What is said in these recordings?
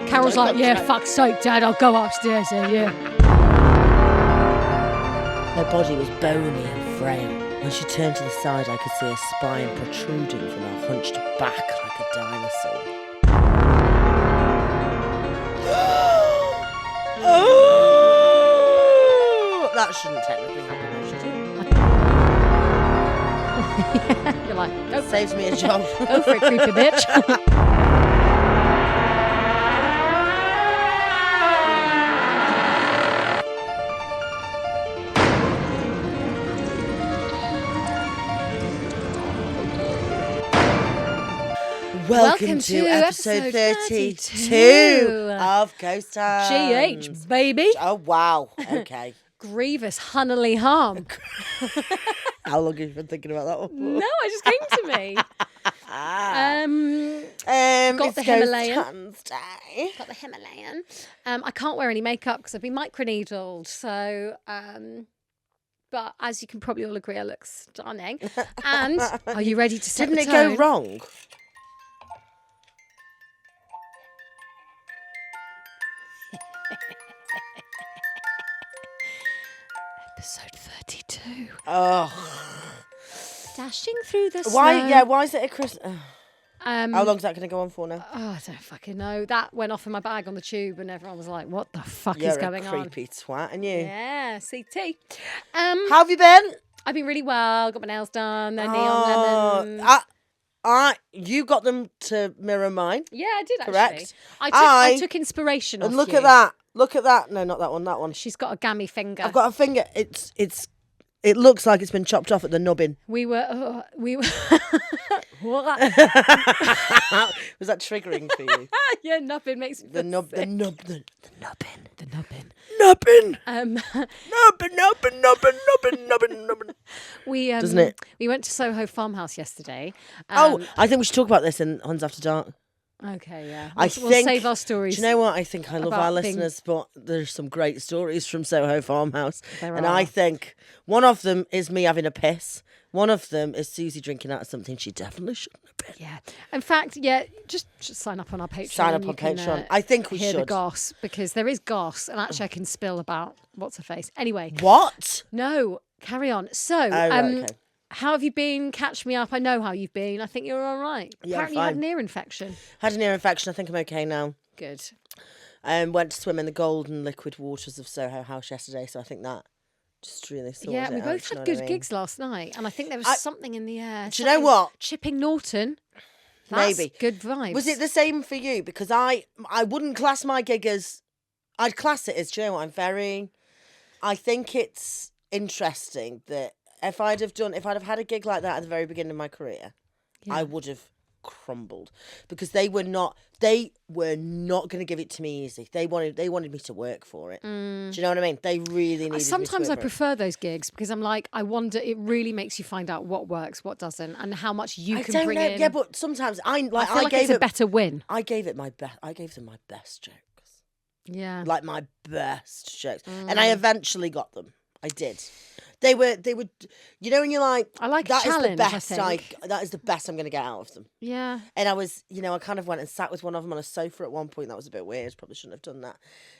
Carol's like, yeah, fuck's sake, Dad, I'll go upstairs there, yeah. Her body was bony and frail. When she turned to the side, I could see her spine protruding from her hunched back like a dinosaur. Oh! That shouldn't technically happen, though, should it? You're like, go for Saves me a job. Go for it, creepy bitch. Welcome to episode 32 of Ghost Huns. GH, baby. Oh, wow. Okay. Grievous Hunnily harm. How long have you been thinking about that one for? No, it just came to me. Got the Himalayan. Ghost Huns Day. Got the Himalayan. I can't wear any makeup because I've been microneedled. So, but as you can probably all agree, I look stunning. And are you ready to set Didn't the it tone? go wrong? Episode 32. Oh. Dashing through the snow. Why? Yeah, why is it a Christmas? How long's that going to go on for now? Oh, I don't fucking know. That went off in my bag on the tube and everyone was like, what the fuck You're is going a on? creepy twat, and you? Yeah, CT. How have you been? I've been really well. Got my nails done. They're neon lemon. You got them to mirror mine. Yeah, I did actually. Correct. I took inspiration off And look you. at that. Look at that. No, not that one. That one. She's got a gammy finger. I've got a finger. It looks like it's been chopped off at the nubbin. We were. What? Was that triggering for you? Yeah, nubbin makes me The nubbin. nubbin. Nubbin. We Doesn't it? We went to Soho Farmhouse yesterday. I think we should talk about this in Huns After Dark. Okay, yeah. We'll save our stories. Do you know what? I think I love about our listeners, but there's some great stories from Soho Farmhouse. I think one of them is me having a piss. One of them is Suzie drinking out of something she definitely shouldn't have been. Yeah. In fact, yeah, just sign up on our Patreon. Sign up on Patreon. I think we hear should. the goss, because there is goss, and actually I can spill about what's her face. Anyway. What? No, carry on. So, Okay. how have you been? Catch me up. I know how you've been. I think you're all right. Yeah, Apparently you fine. had an ear infection. Had an ear infection. I think I'm okay now. Good. Went to swim in the golden liquid waters of Soho House yesterday, so I think that just really sorted Yeah, we it out, both do you had know good what I mean? gigs last night, and I think there was something in the air. Do you know what? Chipping Norton. That's Maybe. good vibes. Was it the same for you? Because I wouldn't class my gig as... I'd class it as, do you know what, I think it's interesting that if I'd have had a gig like that at the very beginning of my career, I would have crumbled, because they were not going to give it to me easy. They wanted me to work for it. Do you know what I mean? They really needed Sometimes me to I work prefer those gigs, because I'm like, I wonder, it really makes you find out what works, what doesn't, and how much you can bring in. Yeah, but sometimes I feel like it's a better win. I gave them my best jokes. Yeah. Like my best jokes. And I eventually got them. I did. They were, you know, when you're like, I like that a challenge, is the best I think. that is the best I'm going to get out of them. Yeah. And I was, you know, I kind of went and sat with one of them on a sofa at one point. That was a bit weird. Probably shouldn't have done that.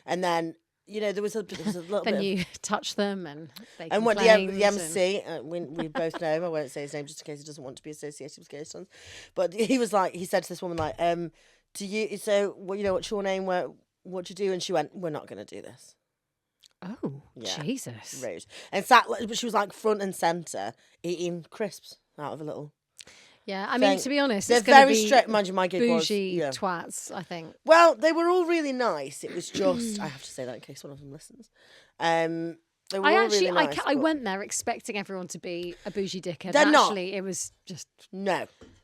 And then, you know, there was a little then bit. you touch them and they And what complained the MC, we both know him. I won't say his name just in case he doesn't want to be associated with Ghost Huns. But he said to this woman, like, do you? So, well, you know, what's your name? What do you do? And she went, we're not going to do this. Oh, yeah. Jesus. Rude. And but she was like front and centre eating crisps out of a little. Yeah, I mean, to be honest, they're it's going to very be strict. Mind you, my gig was bougie twats, I think. Well, they were all really nice. It was just I have to say that in case one of them listens. They were all really nice. I went there expecting everyone to be a bougie dickhead. They're not. Actually, it was just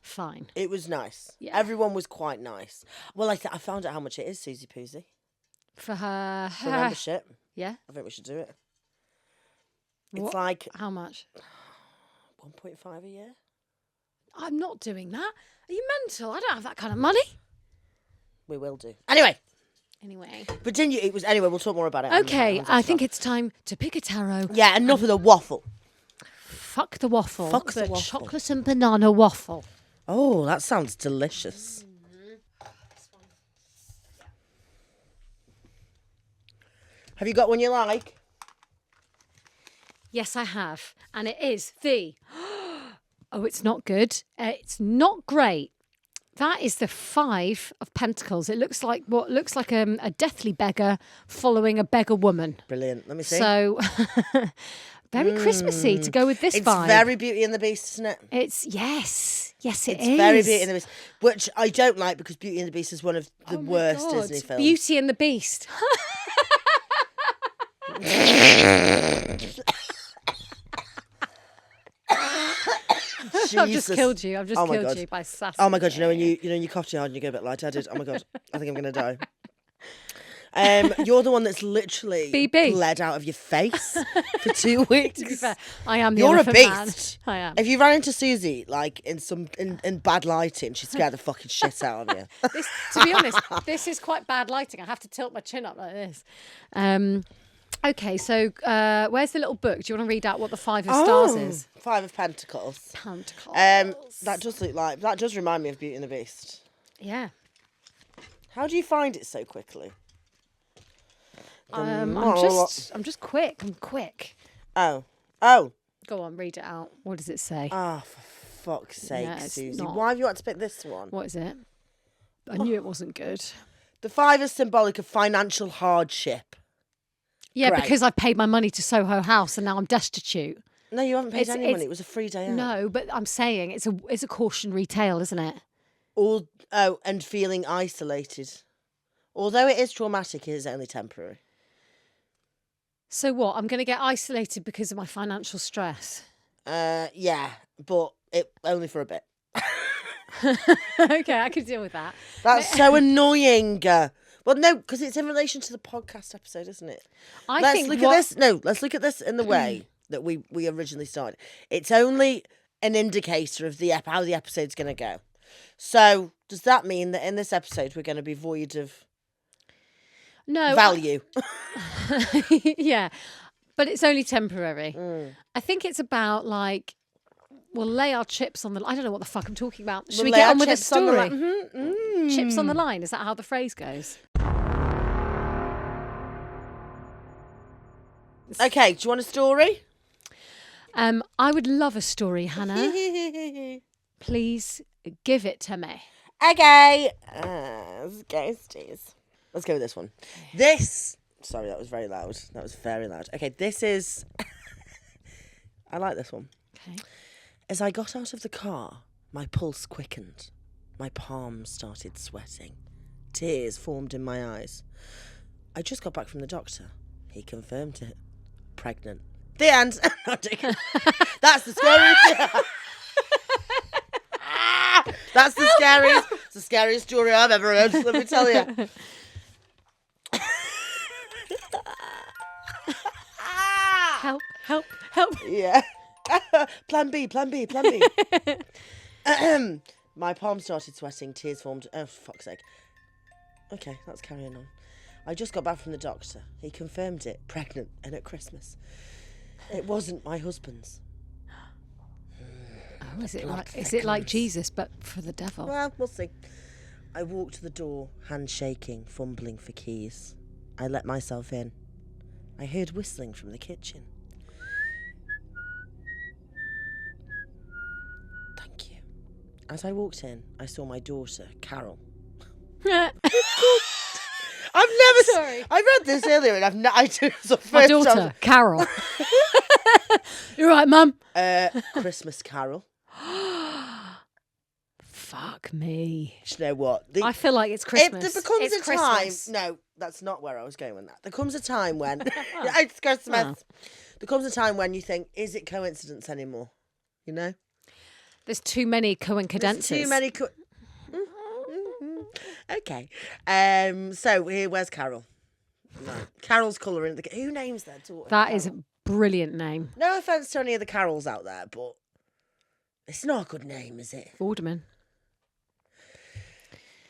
fine. It was nice. Yeah. Everyone was quite nice. Well, I found out how much it is, Suzie Poozie. For her For membership. Yeah. I think we should do it. It's like how much? 1.5 a year. I'm not doing that. Are you mental? I don't have that kind of money. We will do. Anyway. But anyway, we'll talk more about it. Okay, I think it's time to pick a tarot. Yeah, enough of the waffle. Fuck the waffle. Fuck the waffle. Chocolate and banana waffle. Oh, that sounds delicious. Have you got one you like? Yes, I have. And it is the... Oh, it's not good. It's not great. That is the 5 of Pentacles. It looks like what looks like a deathly beggar following a beggar woman. Brilliant. Let me see. So, very Christmassy to go with this It's vibe. very Beauty and the Beast, isn't it? It's, yes, it is. It's very Beauty and the Beast, which I don't like because Beauty and the Beast is one of the worst God. Disney films. Beauty and the Beast. I've just killed you. I've just killed you by sassing. Oh my God! You know when you cough too hard and you go a bit lightheaded. Oh my God! I think I'm gonna die. You're the one that's literally BB. bled out of your face for 2 weeks. To be fair, I am the You're a elephant beast. man. I am. If you ran into Suzie like in bad lighting, she'd scare the fucking shit out of you. To be honest, this is quite bad lighting. I have to tilt my chin up like this. Okay, so where's the little book? Do you want to read out what the 5 of Stars is? 5 of Pentacles. That does remind me of Beauty and the Beast. Yeah. How do you find it so quickly? I'm just quick. I'm quick. Oh. Go on, read it out. What does it say? Oh, for fuck's sake, Yeah, it's Suzie. not. Why have you had to pick this one? What is it? I knew it wasn't good. The 5 is symbolic of financial hardship. Yeah, Great. because I paid my money to Soho House and now I'm destitute. No, you haven't paid any money. It was a free day out. No, but I'm saying it's a cautionary tale, isn't it? And feeling isolated. Although it is traumatic, it is only temporary. So what? I'm going to get isolated because of my financial stress. Yeah, but only for a bit. Okay, I can deal with that. That's so annoying. Well, no, because it's in relation to the podcast episode, isn't it? Let's look at this in the way that we originally started. It's only an indicator of how the episode's going to go. So does that mean that in this episode we're going to be void of value? Yeah, but it's only temporary. I think it's about we'll lay our chips on the... I don't know what the fuck I'm talking about. Should we get on with the story? Chips on the line. Is that how the phrase goes? Okay, do you want a story? I would love a story, Hannah. Please give it to me. Okay. Ghosties. Let's go with this one. Sorry, that was very loud. That was very loud. Okay, this is... I like this one. Okay. As I got out of the car, my pulse quickened. My palms started sweating. Tears formed in my eyes. I just got back from the doctor. He confirmed it. Pregnant. The end. That's the scariest. That's the scariest story I've ever heard. Let me tell you. Help. Yeah. Plan B. My palms started sweating, tears formed. Oh, for fuck's sake. Okay, let's carry on. I just got back from the doctor. He confirmed it, pregnant, and at Christmas. It wasn't my husband's. Oh, is it like Jesus, but for the devil? Well, we'll see. I walked to the door, hands shaking, fumbling for keys. I let myself in. I heard whistling from the kitchen. Thank you. As I walked in, I saw my daughter, Carol. I read this earlier and my daughter, Carol. You're right, Mum. Christmas Carol. Fuck me. Do you know what? I feel like it's Christmas. There becomes it's a time. Christmas. No, that's not where I was going with that. There comes a time when it's Christmas. Oh. There comes a time when you think, is it coincidence anymore? You know? There's too many coincidences. There's too many. Okay. So here, where's Carol? No. Carol's colouring. Who names their daughter? That Carol? is a brilliant name. No offence to any of the Carols out there, but it's not a good name, is it? Vorderman.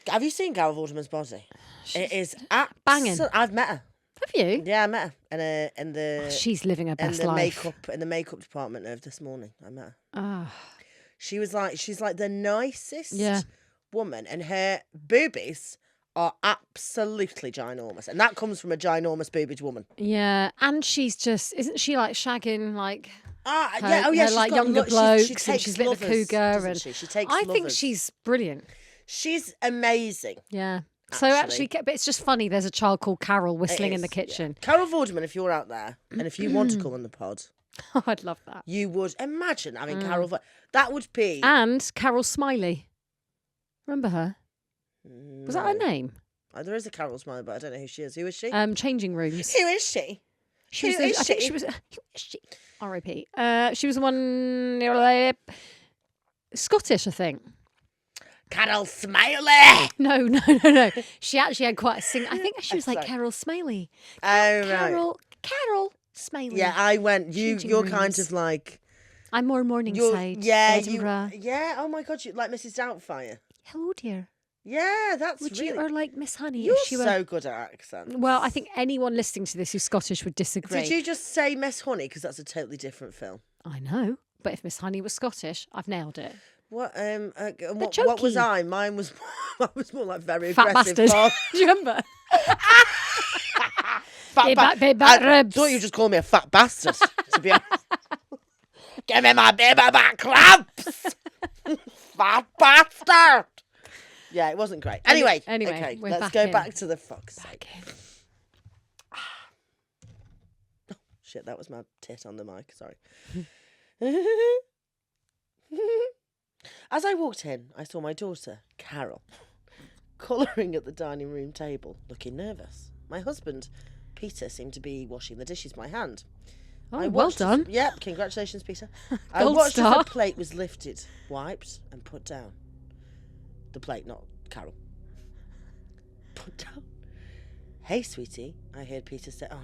Have you seen Carol Vorderman's body? It is banging. I've met her. Have you? Yeah, I met her in the. She's living her best life. In the makeup department of this morning. I met her. Oh. She's like the nicest Yeah. woman, and her boobies are absolutely ginormous. And that comes from a ginormous boobage woman. Yeah, and she's just, isn't she like shagging like she's like got younger blokes she takes and she's little cougar and she takes I lovers. think she's brilliant. She's amazing. Yeah. So actually, but it's just funny. There's a child called Carol whistling in the kitchen. Yeah. Carol Vorderman, if you're out there and if you want to come on the pod, I'd love that. you would imagine having Carol. That would be and Carol Smiley. Remember her? No. Was that her name? There is a Carol Smiley, but I don't know who she is. Who is she? Changing Rooms. Who is she? Who is she? R.I.P. She was the one Scottish, I think. Carol Smiley. No. She actually had quite a sing. I think she was like Carol Smiley. Right. Carol Smiley. Yeah, I went. You're kind of like. I'm more Morningside. Edinburgh. Yeah. Oh my God, you like Mrs. Doubtfire. Hello, dear. Yeah, that's Would really... you, or like Miss Honey? You're so good at accents. Well, I think anyone listening to this who's Scottish would disagree. Did you just say Miss Honey? Because that's a totally different film. I know, but if Miss Honey was Scottish, I've nailed it. What was I? Mine was more like very fat aggressive. Bastard. Do you remember? I thought you just called me a fat bastard, to be honest. Give me my baby back clamps! Fat bastard! Yeah, it wasn't great. Anyway, okay, let's go back to the fuck's sake. Oh, shit, that was my tit on the mic. Sorry. As I walked in, I saw my daughter, Carol, colouring at the dining room table, looking nervous. My husband, Peter, seemed to be washing the dishes by hand. Oh, well done. Yep, congratulations, Peter. I watched as the plate was lifted, wiped, and put down. The plate, not Carol. Put down. Hey, sweetie, I heard Peter say. Oh,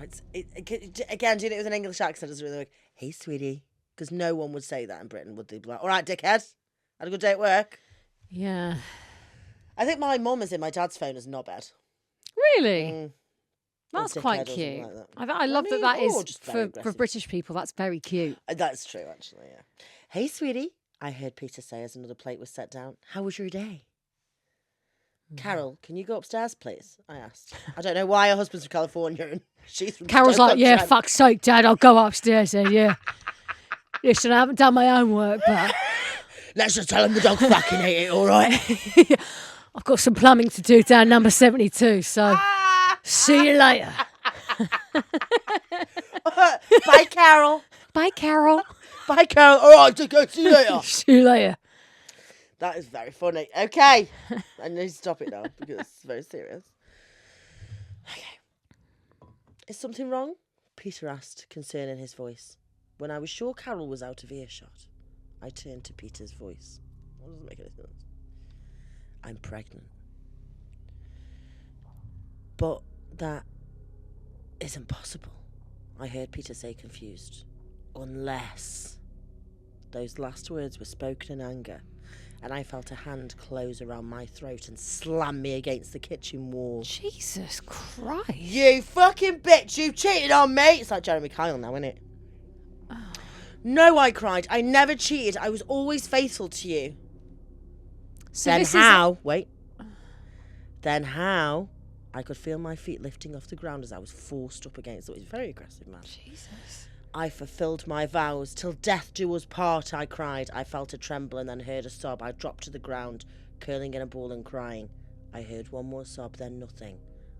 again, doing it with an English accent doesn't really work. Hey, sweetie, because no one would say that in Britain, would they? Be like, all right, dickhead, had a good day at work. Yeah. I think my mum is in my dad's phone as knobhead. Really? That's quite cute. Like that. I love that is for British people. That's very cute. That's true, actually. Yeah. Hey, sweetie, I heard Peter say as another plate was set down. How was your day? Carol, can you go upstairs, please? I asked. I don't know why her husband's from California and she's from Carol's like, yeah, fuck's sake, Dad, I'll go upstairs then, yeah. Listen, I haven't done my own work, but... Let's just tell him the dog fucking ate it, all right? I've got some plumbing to do down number 72, so see you later. Bye, Carol. Bye, Carol. Bye, Carol. All right, go. See you later. See you later. That is very funny. Okay. I need to stop it now because it's very serious. Okay. Is something wrong? Peter asked, concern in his voice. When I was sure Carol was out of earshot, I turned to Peter's voice. That doesn't make any sense. I'm pregnant. But that isn't possible, I heard Peter say, confused. Unless... Those last words were spoken in anger, and I felt a hand close around my throat and slam me against the kitchen wall. Jesus Christ. You fucking bitch, you cheated on me! It's like Jeremy Kyle now, isn't it? Oh. No, I cried. I never cheated. I was always faithful to you. So then how... Wait. Then how... I could feel my feet lifting off the ground as I was forced up against it. It was very aggressive, man. Jesus. I fulfilled my vows. Till death do us part, I cried. I felt a tremble and then heard a sob. I dropped to the ground, curling in a ball and crying. I heard one more sob, then nothing.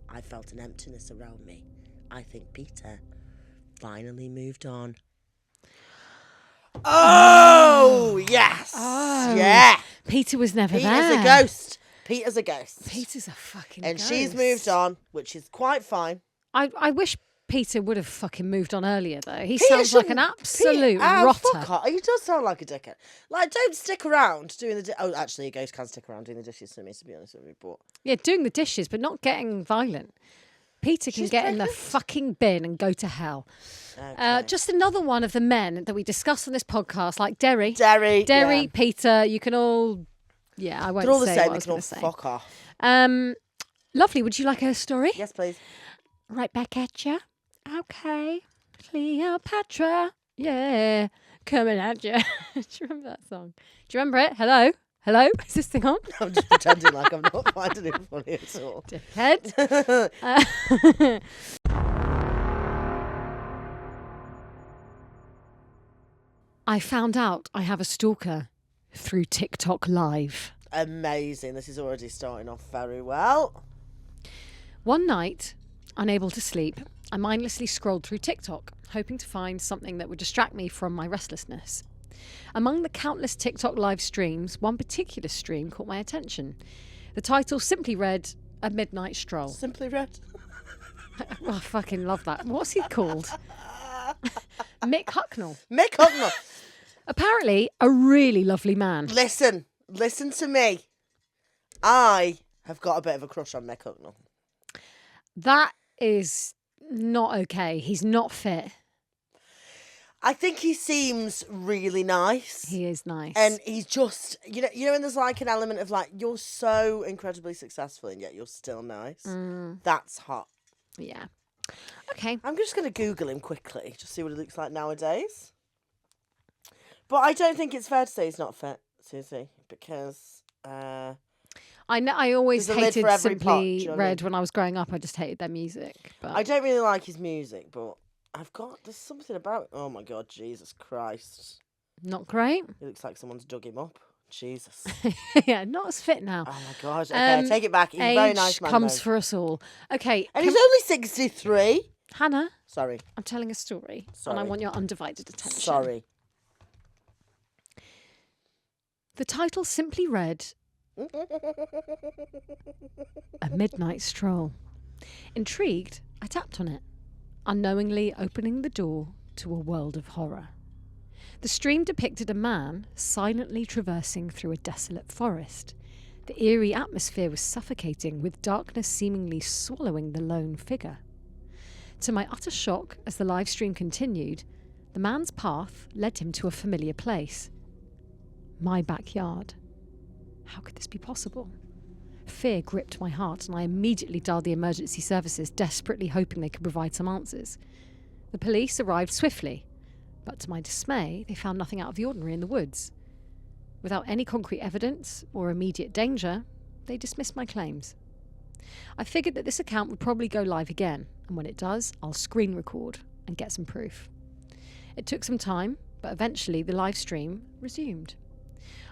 I felt an emptiness around me. I think Peter finally moved on. Oh, yes. Oh. Yeah. Peter was never there. Peter's a ghost. Peter's a ghost. Peter's a fucking and ghost. And she's moved on, which is quite fine. I wish Peter would have fucking moved on earlier, though. He sounds like an absolute rotter. Fuck off. He does sound like a dickhead. Like, don't stick around doing the... Oh, actually, a ghost can stick around doing the dishes to me, to be honest with you. But... Yeah, doing the dishes, but not getting violent. Peter can get in the fucking bin and go to hell. Okay. Just another one of the men that we discussed on this podcast, like Derry, yeah. Peter, you can all... Yeah, I won't They're all say the same. what I was going to say. Fuck off. Lovely. Would you like a story? Yes, please. Right back at you. Okay. Cleopatra. Yeah. Coming at you. Do you remember that song? Do you remember it? Hello? Hello? Is this thing on? I'm just pretending like I'm not finding it funny at all. Dickhead. I found out I have a stalker through TikTok Live. Amazing. This is already starting off very well. One night, unable to sleep, I mindlessly scrolled through TikTok, hoping to find something that would distract me from my restlessness. Among the countless TikTok live streams, one particular stream caught my attention. The title simply read, A Midnight Stroll. Simply read. Oh, I fucking love that. What's he called? Mick Hucknall. Mick Hucknall. Apparently, a really lovely man. Listen to me. I have got a bit of a crush on Mick Hucknall. That is not okay. He's not fit. I think he seems really nice. He is nice. And he's just, you know, when there's like an element of like, you're so incredibly successful and yet you're still nice. That's hot. Yeah. Okay. I'm just going to Google him quickly, just see what he looks like nowadays. But I don't think it's fair to say he's not fit, Suzie, because... I know. I always there's a lid hated for every Simply pot, do you know what I Red mean? when I was growing up. I just hated their music. But I don't really like his music, but there's something about it. Oh my God, Jesus Christ. not great. He looks like someone's dug him up. Jesus. Yeah, not as fit now. Oh my God. Okay, I take it back. He's a very nice man. comes though. for us all. Okay, And he's only 63. Hannah, Sorry. I'm telling a story, and Sorry. I want your undivided attention. Sorry. The title simply read, A Midnight Stroll. Intrigued, I tapped on it, unknowingly opening the door to a world of horror. The stream depicted a man silently traversing through a desolate forest. The eerie atmosphere was suffocating, with darkness seemingly swallowing the lone figure. To my utter shock, as the live stream continued, the man's path led him to a familiar place. My backyard. How could this be possible? Fear gripped my heart, and I immediately dialed the emergency services, desperately hoping they could provide some answers. The police arrived swiftly, but to my dismay, they found nothing out of the ordinary in the woods. Without any concrete evidence or immediate danger, they dismissed my claims. I figured that this account would probably go live again, and when it does, I'll screen record and get some proof. It took some time, but eventually the live stream resumed.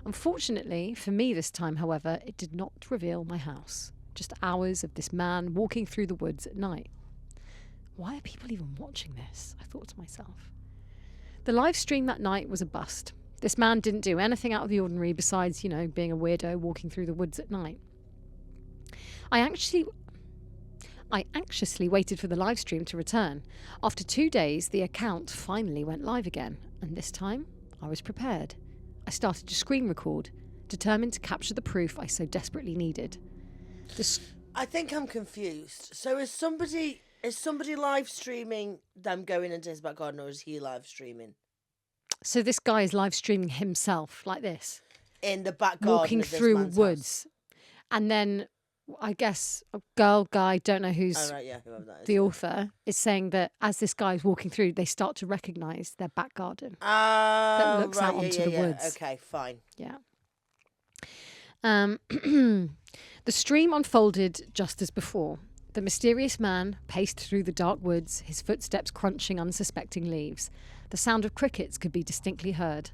Unfortunately, for me this time, however, it did not reveal my house. Just hours of this man walking through the woods at night. Why are people even watching this? I thought to myself. The live stream that night was a bust. This man didn't do anything out of the ordinary besides, being a weirdo walking through the woods at night. I anxiously waited for the live stream to return. After 2 days, the account finally went live again, and this time I was prepared. I started to screen record, determined to capture the proof I so desperately needed. I think I'm confused. So is somebody live streaming them going into his back garden, or is he live streaming? So this guy is live streaming himself like this. In the back garden walking of this through man's woods. And then I guess a guy, don't know who's house. Oh, right, yeah, whoever that is. the author, is saying that as this guy is walking through, they start to recognise their back garden. That looks out onto the woods. Okay, fine. Yeah. The stream unfolded just as before. The mysterious man paced through the dark woods, his footsteps crunching unsuspecting leaves. The sound of crickets could be distinctly heard.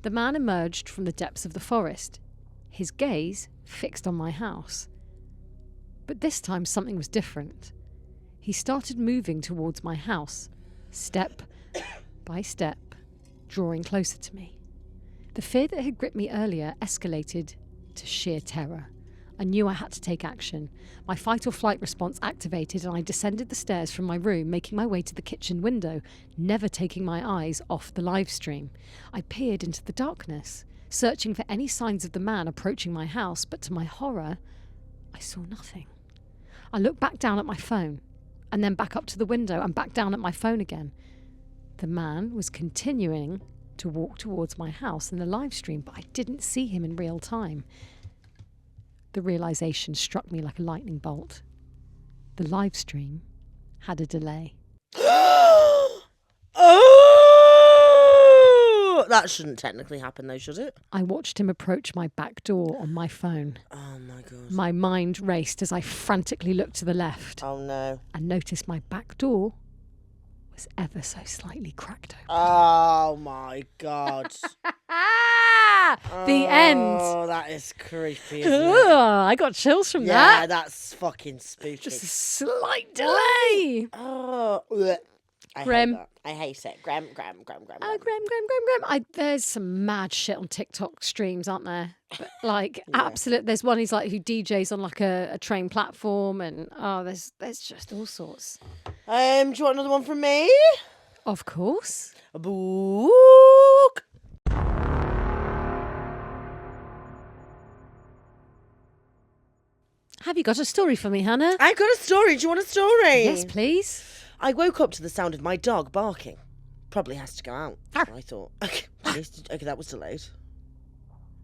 The man emerged from the depths of the forest, his gaze fixed on my house. But this time something was different. He started moving towards my house, step by step, drawing closer to me. The fear that had gripped me earlier escalated to sheer terror. I knew I had to take action. My fight or flight response activated, and I descended the stairs from my room, making my way to the kitchen window, never taking my eyes off the live stream. I peered into the darkness, searching for any signs of the man approaching my house, but to my horror, I saw nothing. I looked back down at my phone, and then back up to the window and back down at my phone again. The man was continuing to walk towards my house in the live stream, but I didn't see him in real time. The realisation struck me like a lightning bolt. The live stream had a delay. Oh! That shouldn't technically happen though, should it? I watched him approach my back door on my phone. Oh my God. My mind raced as I frantically looked to the left. Oh no. And noticed my back door was ever so slightly cracked open. Oh my God. The end. Oh, that is creepy, isn't it? I got chills from that. Yeah, that's fucking spooky. Just a slight delay. Oh, bleh. Grim. Hate that. I hate it. Grim. Oh, grim. There's some mad shit on TikTok streams, aren't there? But, like, absolute. There's one who DJs on like a train platform, and there's just all sorts. Do you want another one from me? Of course. A book. Have you got a story for me, Hannah? I got a story. Do you want a story? Yes, please. I woke up to the sound of my dog barking. Probably has to go out. I thought, okay, that was delayed.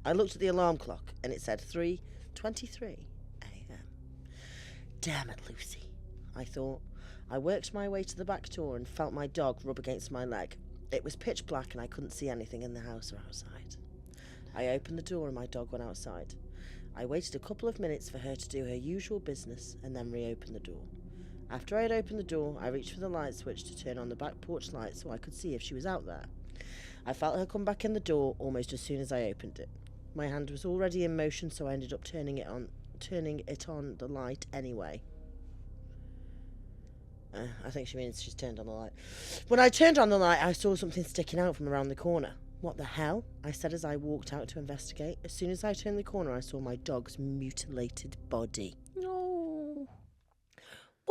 I looked at the alarm clock and it said 3:23 a.m. Damn it, Lucy, I thought. I worked my way to the back door and felt my dog rub against my leg. It was pitch black and I couldn't see anything in the house or outside. I opened the door and my dog went outside. I waited a couple of minutes for her to do her usual business and then reopened the door. After I had opened the door, I reached for the light switch to turn on the back porch light so I could see if she was out there. I felt her come back in the door almost as soon as I opened it. My hand was already in motion, so I ended up turning it on the light anyway. I think she means she's turned on the light. When I turned on the light, I saw something sticking out from around the corner. What the hell? I said as I walked out to investigate. As soon as I turned the corner, I saw my dog's mutilated body. No.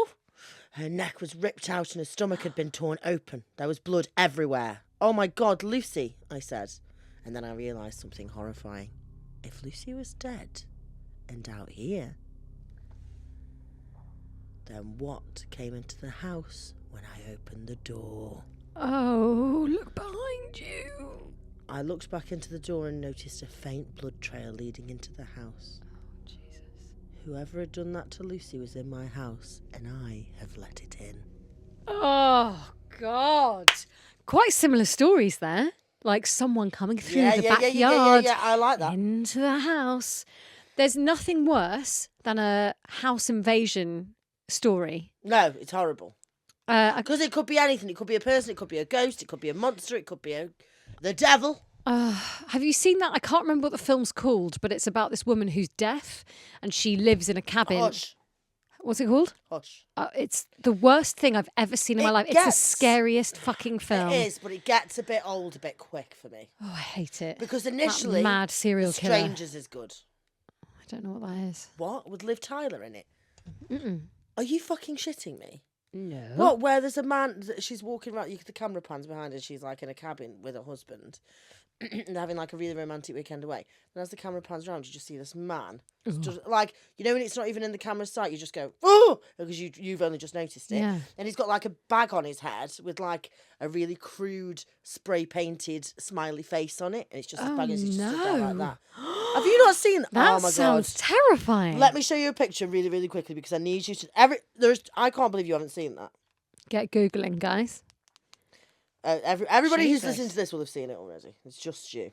Oof. Her neck was ripped out and her stomach had been torn open. There was blood everywhere. Oh my God, Lucy, I said. And then I realised something horrifying. If Lucy was dead and out here, then what came into the house when I opened the door? Oh, look behind you. I looked back into the door and noticed a faint blood trail leading into the house. Oh, Jesus. Whoever had done that to Lucy was in my house, and I have let it in. Oh, God. Quite similar stories there. Like someone coming through the backyard Yeah, I like that. into the house. There's nothing worse than a house invasion story. No, it's horrible. Because it could be anything. It could be a person, it could be a ghost, it could be a monster, it could be the devil. Have you seen that? I can't remember what the film's called, but it's about this woman who's deaf and she lives in a cabin. Hush. What's it called? Hush. It's the worst thing I've ever seen in my life. It's the scariest fucking film. It is, but it gets a bit old a bit quick for me. Oh, I hate it. Because initially, that mad serial killer. Strangers is good. I don't know what that is. What? With Liv Tyler in it? Mm-mm. Are you fucking shitting me? No. What? Where there's a man, she's walking around, the camera pans behind her, she's like in a cabin with her husband. And having like a really romantic weekend away. And as the camera pans around, you just see this man. Like, you know when it's not even in the camera's sight, you just go, oh! Because you've only just noticed it. Yeah. And he's got like a bag on his head with like a really crude spray painted smiley face on it. And it's just his bag and he's just stood there like that. Have you not seen that? That oh my sounds God. terrifying. Let me show you a picture really, really quickly because I need you to... I can't believe you haven't seen that. Get Googling, guys. Everybody who's listening to this will have seen it already. It's just you.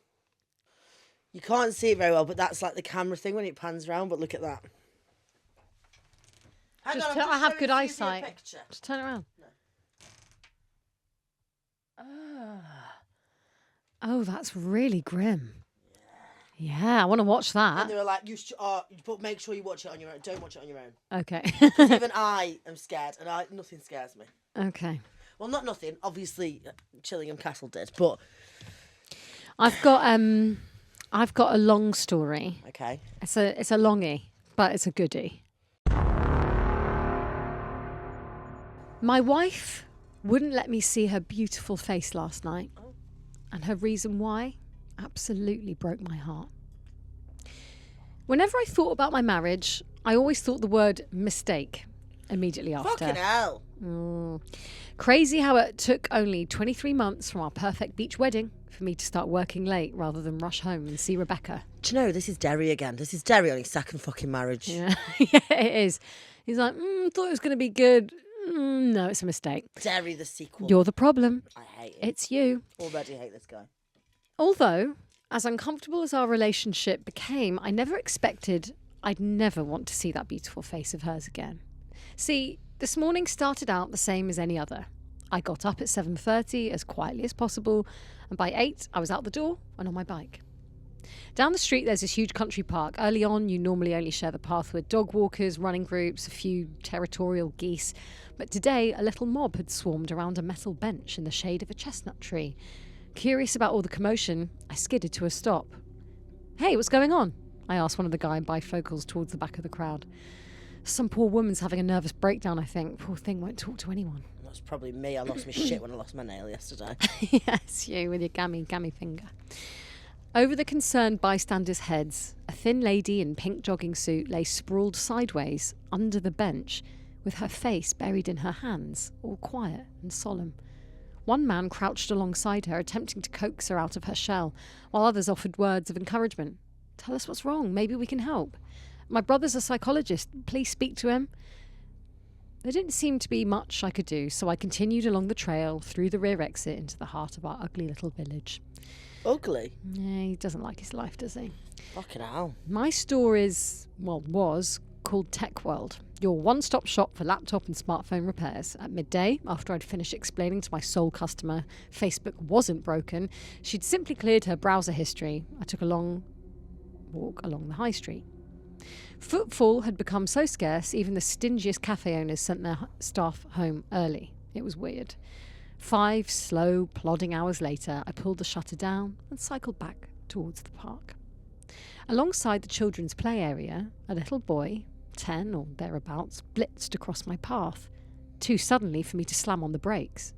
You can't see it very well, but that's like the camera thing when it pans around. But look at that. I have good eyesight. Just turn it around. No. Oh, that's really grim. Yeah, I want to watch that. And they were like, but make sure you watch it on your own. Don't watch it on your own. Okay. Even I am scared, and nothing scares me. Okay. Well, not nothing. Obviously, Chillingham Castle did, but I've got a long story. Okay. It's a longie, but it's a goodie. My wife wouldn't let me see her beautiful face last night, and her reason why absolutely broke my heart. Whenever I thought about my marriage, I always thought the word mistake immediately after. Fucking hell. Crazy how it took only 23 months from our perfect beach wedding for me to start working late rather than rush home and see Rebecca. Do you know, this is Derry again. This is Derry on his second fucking marriage. Yeah, yeah, it is. He's like, thought it was going to be good. No, it's a mistake. Derry the sequel. You're the problem. I hate it. It's you. Already hate this guy. Although, as uncomfortable as our relationship became, I never expected I'd never want to see that beautiful face of hers again. See, this morning started out the same as any other. I got up at 7:30 as quietly as possible, and by 8 I was out the door and on my bike. Down the street there's this huge country park. Early on you normally only share the path with dog walkers, running groups, a few territorial geese. But today a little mob had swarmed around a metal bench in the shade of a chestnut tree. Curious about all the commotion, I skidded to a stop. "Hey, what's going on?" I asked one of the guy in bifocals towards the back of the crowd. "Some poor woman's having a nervous breakdown, I think. Poor thing won't talk to anyone." That's probably me. I lost my shit when I lost my nail yesterday. Yes, you with your gammy finger. Over the concerned bystanders' heads, a thin lady in pink jogging suit lay sprawled sideways under the bench with her face buried in her hands, all quiet and solemn. One man crouched alongside her, attempting to coax her out of her shell, while others offered words of encouragement. "Tell us what's wrong. Maybe we can help. My brother's a psychologist. Please speak to him." There didn't seem to be much I could do, so I continued along the trail through the rear exit into the heart of our ugly little village. Ugly? Yeah, he doesn't like his life, does he? Fucking hell. My store was called Tech World, your one-stop shop for laptop and smartphone repairs. At midday, after I'd finished explaining to my sole customer Facebook wasn't broken, she'd simply cleared her browser history. I took a long walk along the high street. Footfall had become so scarce, even the stingiest cafe owners sent their staff home early. It was weird. 5 slow, plodding hours later, I pulled the shutter down and cycled back towards the park. Alongside the children's play area, a little boy, 10 or thereabouts, blitzed across my path, too suddenly for me to slam on the brakes.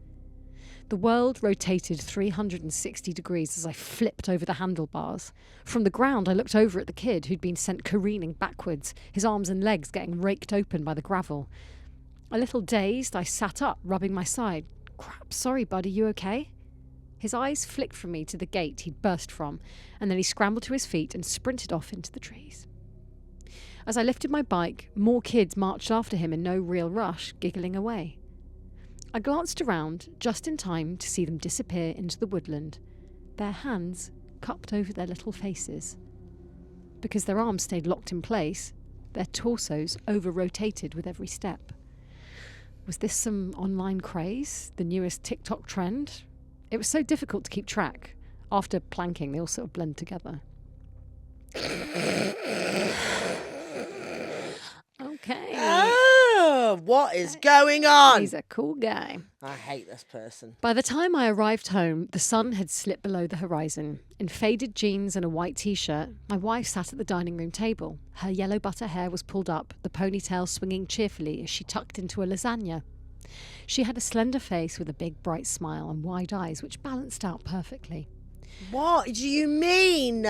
The world rotated 360 degrees as I flipped over the handlebars. From the ground, I looked over at the kid who'd been sent careening backwards, his arms and legs getting raked open by the gravel. A little dazed, I sat up, rubbing my side. "Crap, sorry, bud, are you okay?" His eyes flicked from me to the gate he'd burst from, and then he scrambled to his feet and sprinted off into the trees. As I lifted my bike, more kids marched after him in no real rush, giggling away. I glanced around just in time to see them disappear into the woodland, their hands cupped over their little faces. Because their arms stayed locked in place, their torsos over-rotated with every step. Was this some online craze? The newest TikTok trend? It was so difficult to keep track. After planking, they all sort of blend together. Okay. Oh, what is going on? He's a cool guy. I hate this person. By the time I arrived home, the sun had slipped below the horizon. In faded jeans and a white t-shirt, my wife sat at the dining room table. Her yellow butter hair was pulled up, the ponytail swinging cheerfully as she tucked into a lasagna. She had a slender face with a big bright smile and wide eyes which balanced out perfectly. What do you mean?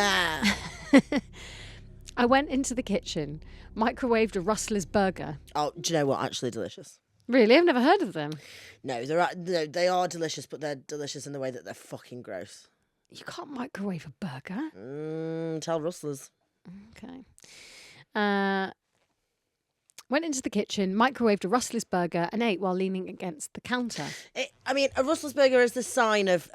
I went into the kitchen, microwaved a Rustler's burger. Oh, do you know what? Actually delicious. Really? I've never heard of them. No, they are delicious, but they're delicious in the way that they're fucking gross. You can't microwave a burger. Tell Rustlers. Okay. Went into the kitchen, microwaved a Rustler's burger and ate while leaning against the counter. A Rustler's burger is the sign of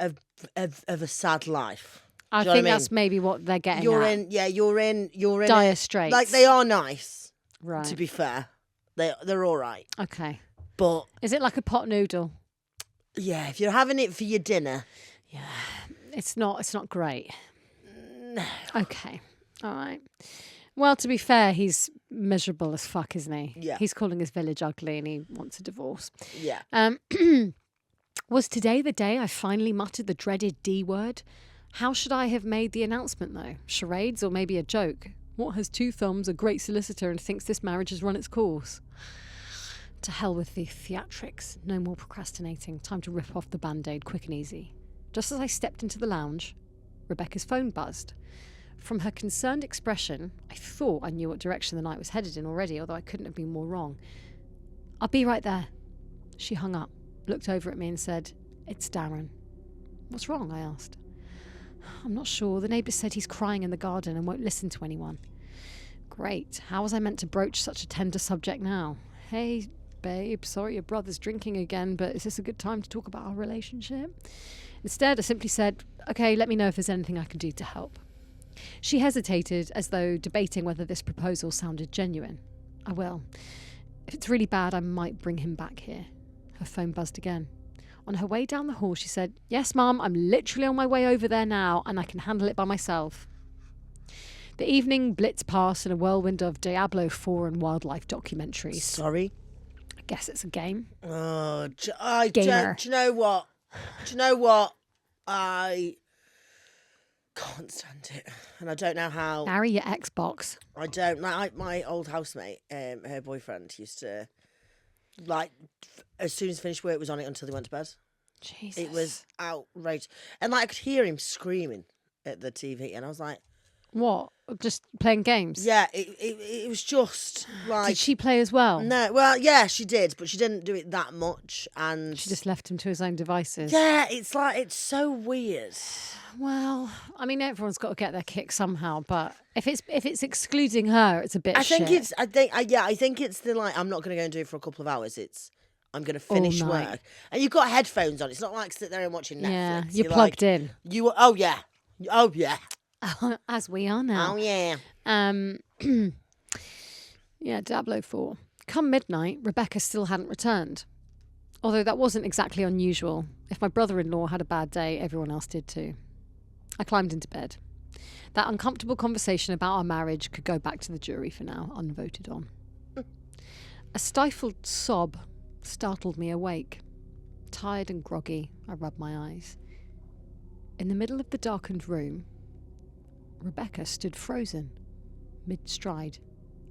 a sad life. I think that's maybe what they're getting You're at. in dire straits. Like, they are nice, right? To be fair. They're all right. Okay. But is it like a pot noodle? Yeah, if you're having it for your dinner. Yeah. It's not great. No. Okay. All right. Well, to be fair, he's miserable as fuck, isn't he? Yeah. He's calling his village ugly and he wants a divorce. Yeah. Was today the day I finally muttered the dreaded D word? How should I have made the announcement, though? Charades or maybe a joke? What has 2 thumbs, a great solicitor, and thinks this marriage has run its course? To hell with the theatrics. No more procrastinating. Time to rip off the Band-Aid quick and easy. Just as I stepped into the lounge, Rebecca's phone buzzed. From her concerned expression, I thought I knew what direction the night was headed in already, although I couldn't have been more wrong. "I'll be right there." She hung up, looked over at me and said, "It's Darren." "What's wrong?" I asked. "I'm not sure. The neighbour said he's crying in the garden and won't listen to anyone." Great. How was I meant to broach such a tender subject now? "Hey, babe, sorry your brother's drinking again, but is this a good time to talk about our relationship?" Instead, I simply said, okay, let me know if there's anything I can do to help. She hesitated, as though debating whether this proposal sounded genuine. I will. If it's really bad, I might bring him back here. Her phone buzzed again. On her way down the hall, she said, yes, Mum, I'm literally on my way over there now, and I can handle it by myself. The evening blitzed past in a whirlwind of Diablo 4 and wildlife documentaries. Sorry? I guess it's a game. Oh, Gamer. Do you know what? I can't stand it. And I don't know how. Marry your Xbox. I don't. My old housemate, her boyfriend used to, like, as soon as finished work, was on it until they went to bed. Jesus. It was outrageous. And, like, I could hear him screaming at the TV. And I was like, what? Just playing games? yeah, it was just like. Did she play as well? No, well, yeah, she did, but she didn't do it that much. And She just left him to his own devices. yeah, it's like, it's so weird. Well, I mean, everyone's got to get their kick somehow, but if it's excluding her, it's a bit I think shit. I think it's the, like, I'm not going to go and do it for a couple of hours. It's, I'm going to finish night. work. And you've got headphones on. It's not like sit there and watching Netflix. Yeah, you're plugged in. Oh yeah. Oh yeah. As we are now. Oh yeah. Yeah, Diablo 4. Come midnight, Rebecca still hadn't returned. Although that wasn't exactly unusual. If my brother-in-law had a bad day, everyone else did too. I climbed into bed. That uncomfortable conversation about our marriage could go back to the jury for now, unvoted on. A stifled sob startled me awake. Tired and groggy, I rubbed my eyes. In the middle of the darkened room, Rebecca stood frozen, mid-stride,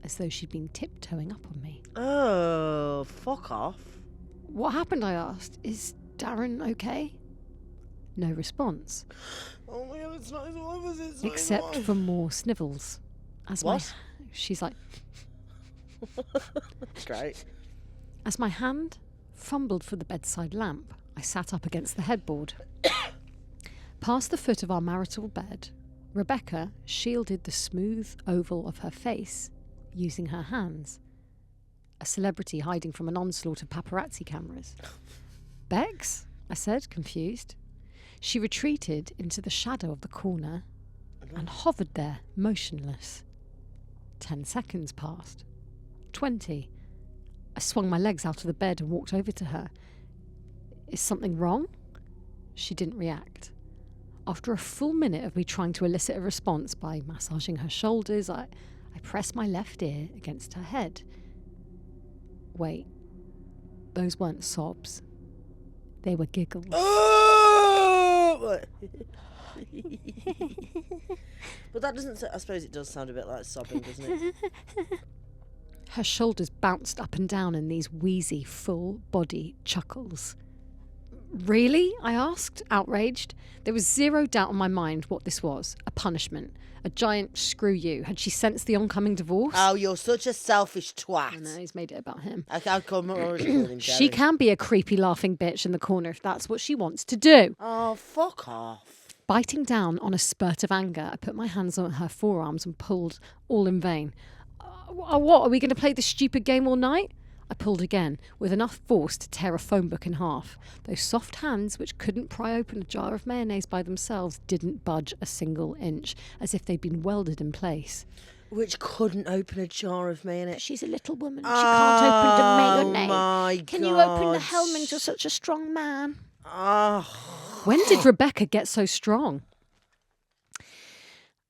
as though she'd been tiptoeing up on me. Oh, fuck off. What happened, I asked. Is Darren okay? No response. Oh my God, it's not his wife, is it? It's not his Except wife. for more snivels. As What? She's like... Great. As my hand fumbled for the bedside lamp, I sat up against the headboard. Past the foot of our marital bed, Rebecca shielded the smooth oval of her face using her hands. A celebrity hiding from an onslaught of paparazzi cameras. Bex? I said, confused. She retreated into the shadow of the corner and hovered there, motionless. 10 seconds passed. 20. I swung my legs out of the bed and walked over to her. Is something wrong? She didn't react. After a full minute of me trying to elicit a response by massaging her shoulders, I pressed my left ear against her head. Wait, those weren't sobs. They were giggles. Oh! But that doesn't. I suppose it does sound a bit like sobbing, doesn't it? Her shoulders bounced up and down in these wheezy, full-body chuckles. Really? I asked, outraged. There was zero doubt in my mind what this was. A punishment. A giant screw you. Had she sensed the oncoming divorce? Oh, you're such a selfish twat. I know, he's made it about him. I'll come already call him She Darren. can be a creepy laughing bitch in the corner if that's what she wants to do. Oh, fuck off. Biting down on a spurt of anger, I put my hands on her forearms and pulled, all in vain. What, are we going to play this stupid game all night? I pulled again, with enough force to tear a phone book in half. Those soft hands, which couldn't pry open a jar of mayonnaise by themselves, didn't budge a single inch, as if they'd been welded in place. Which couldn't open a jar of mayonnaise. She's a little woman. She can't open the mayonnaise. My Can God. you open the helmet? You're such a strong man. Oh. When did Rebecca get so strong?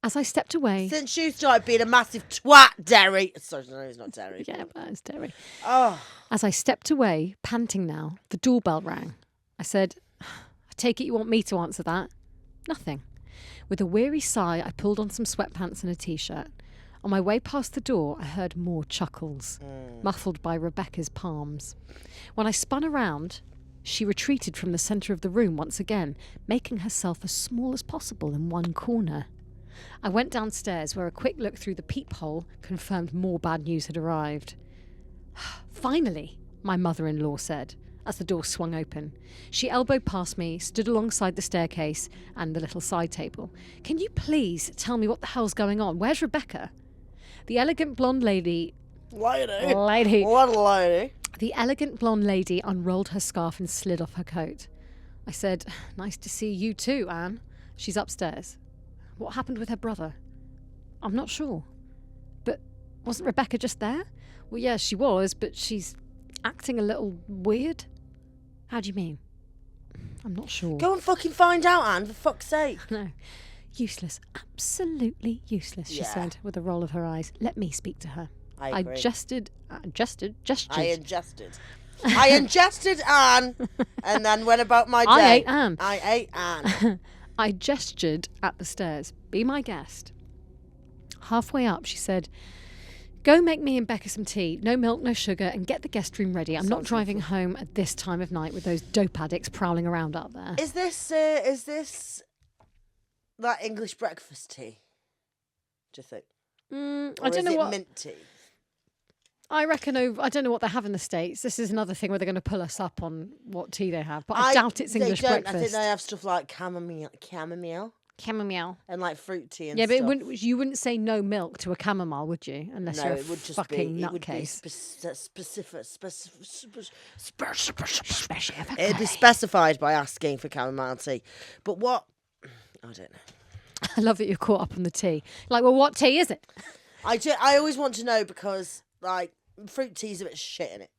As I stepped away... Since you started being a massive twat, Derry. Sorry, no, it's not Derry. Yeah, but it's Terry. Oh. As I stepped away, panting now, the doorbell rang. I said, I take it you want me to answer that? Nothing. With a weary sigh, I pulled on some sweatpants and a t-shirt. On my way past the door, I heard more chuckles, muffled by Rebecca's palms. When I spun around, she retreated from the centre of the room once again, making herself as small as possible in one corner. I went downstairs, where a quick look through the peephole confirmed more bad news had arrived. Finally, my mother-in-law said, as the door swung open. She elbowed past me, stood alongside the staircase and the little side table. Can you please tell me what the hell's going on? Where's Rebecca? The elegant blonde lady... Lady. Lady. What a lady. The elegant blonde lady unrolled her scarf and slid off her coat. I said, nice to see you too, Anne. She's upstairs. What happened with her brother? I'm not sure. But wasn't Rebecca just there? Well, yeah, she was, but she's acting a little weird. How do you mean? I'm not sure. Go and fucking find out, Anne, for fuck's sake. No. Useless. Absolutely useless, she said, with a roll of her eyes. Let me speak to her. I agree. Gestured. I ingested Anne and then went about my day. I ate Anne. I gestured at the stairs. Be my guest. Halfway up, she said, go make me and Becca some tea. No milk, no sugar, and get the guest room ready. I'm not driving home at this time of night with those dope addicts prowling around out there. Is this like English breakfast tea? Do you think? I don't know what mint tea. I reckon I don't know what they have in the States. This is another thing where they're going to pull us up on what tea they have. But I doubt it's English breakfast. I think they have stuff like chamomile. And like fruit tea and stuff. Yeah, but you wouldn't say no milk to a chamomile, would you? Unless you're a fucking nutcase. It'd be specified by asking for chamomile tea. But what? I don't know. I love that you're caught up on the tea. Like, well, what tea is it? I always want to know because, like, fruit tea's a bit shit in it.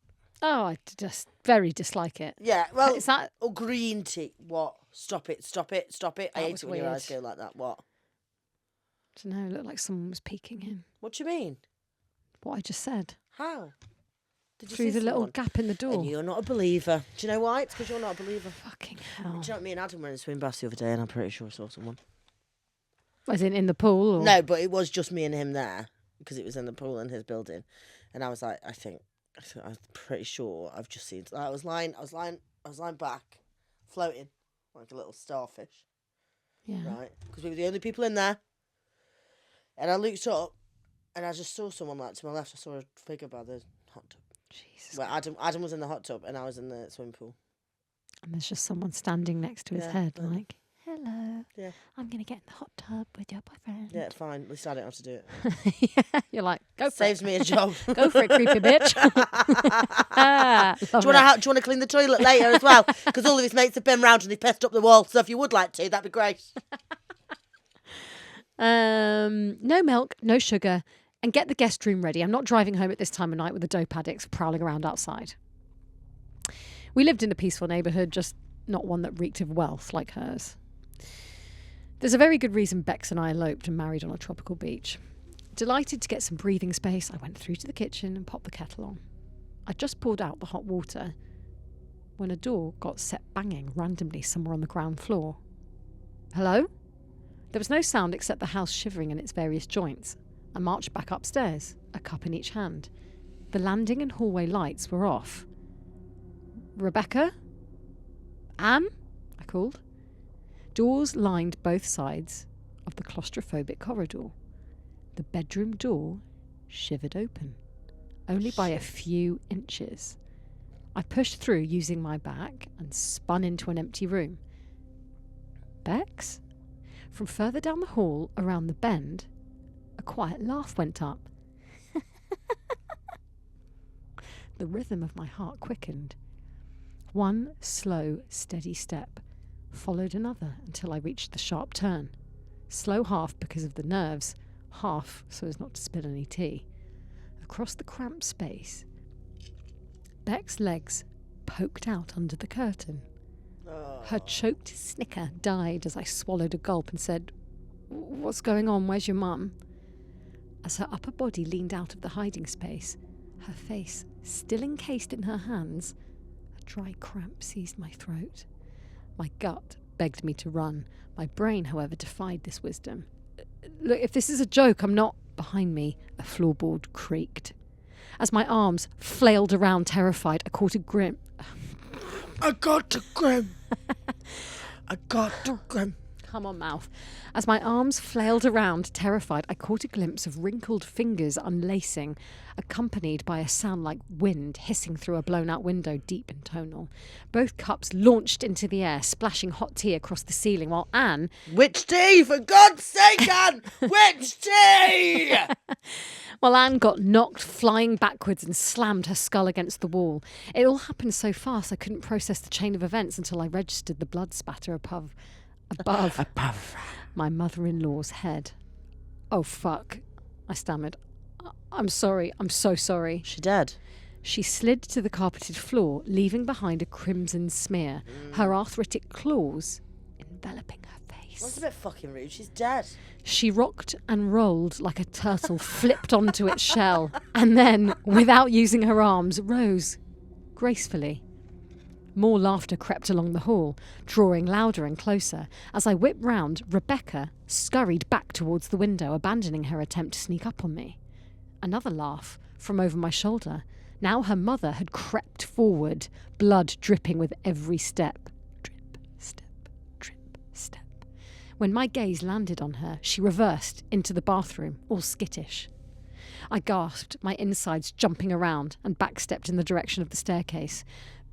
Oh, I just very dislike it. Yeah, well, is that or green tea? What? Stop it! I hate it when your eyes go like that. What? I don't know. It looked like someone was peeking in. What do you mean? What I just said. How? Did you through the little gap in the door? And you're not a believer. Do you know why? It's because you're not a believer. Fucking hell. Do you know what me and Adam were in the swim baths the other day, and I'm pretty sure I saw someone. As in the pool? Or? No, but it was just me and him there because it was in the pool in his building, and I was like, I'm pretty sure I've just seen. I was lying back, floating like a little starfish. Yeah. Right, because we were the only people in there, and I looked up, and I just saw someone like to my left. I saw a figure by the hot tub. Jesus. Well, Adam was in the hot tub, and I was in the swimming pool. And there's just someone standing next to his head, like, hello. Yeah. I'm going to get in the hot tub with your boyfriend. Yeah, fine. At least I don't have to do it. Yeah, you're like, go for Saves it. me a job. Go for it, creepy bitch. Do you want to clean the toilet later as well? Because all of his mates have been round and they've pissed up the wall. So if you would like to, that'd be great. No milk, no sugar, and get the guest room ready. I'm not driving home at this time of night with the dope addicts prowling around outside. We lived in a peaceful neighbourhood, just not one that reeked of wealth like hers. There's a very good reason Bex and I eloped and married on a tropical beach. Delighted to get some breathing space, I went through to the kitchen and popped the kettle on. I just poured out the hot water when a door got set banging randomly somewhere on the ground floor. Hello? There was no sound except the house shivering in its various joints. I marched back upstairs, a cup in each hand. The landing and hallway lights were off. Rebecca? Anne? I called. Doors lined both sides of the claustrophobic corridor. The bedroom door shivered open, only by a few inches. I pushed through using my back and spun into an empty room. Bex? From further down the hall, around the bend, a quiet laugh went up. The rhythm of my heart quickened. One slow, steady step followed another until I reached the sharp turn. Slow half because of the nerves, half so as not to spill any tea. Across the cramped space, Beck's legs poked out under the curtain. Oh. Her choked snicker died as I swallowed a gulp and said, "What's going on? Where's your mum?" As her upper body leaned out of the hiding space, her face still encased in her hands, a dry cramp seized my throat. My gut begged me to run. My brain, however, defied this wisdom. Look, if this is a joke, I'm not. Behind me, a floorboard creaked. As my arms flailed around terrified, I caught a grim. I got a grim. I got a grim. Come on, mouth. As my arms flailed around, terrified, I caught a glimpse of wrinkled fingers unlacing, accompanied by a sound like wind hissing through a blown-out window, deep and tonal. Both cups launched into the air, splashing hot tea across the ceiling, while Anne... Which tea? For God's sake, Anne! Which tea? While Anne got knocked flying backwards and slammed her skull against the wall. It all happened so fast I couldn't process the chain of events until I registered the blood spatter above my mother-in-law's head. Oh, fuck, I stammered. I'm sorry, I'm so sorry. She dead? She slid to the carpeted floor, leaving behind a crimson smear, her arthritic claws enveloping her face. That's a bit fucking rude. She's dead. She rocked and rolled like a turtle flipped onto its shell, and then, without using her arms, rose gracefully. More laughter crept along the hall, drawing louder and closer. As I whipped round, Rebecca scurried back towards the window, abandoning her attempt to sneak up on me. Another laugh from over my shoulder. Now her mother had crept forward, blood dripping with every step. Drip, step, drip, step. When my gaze landed on her, she reversed into the bathroom, all skittish. I gasped, my insides jumping around, and backstepped in the direction of the staircase.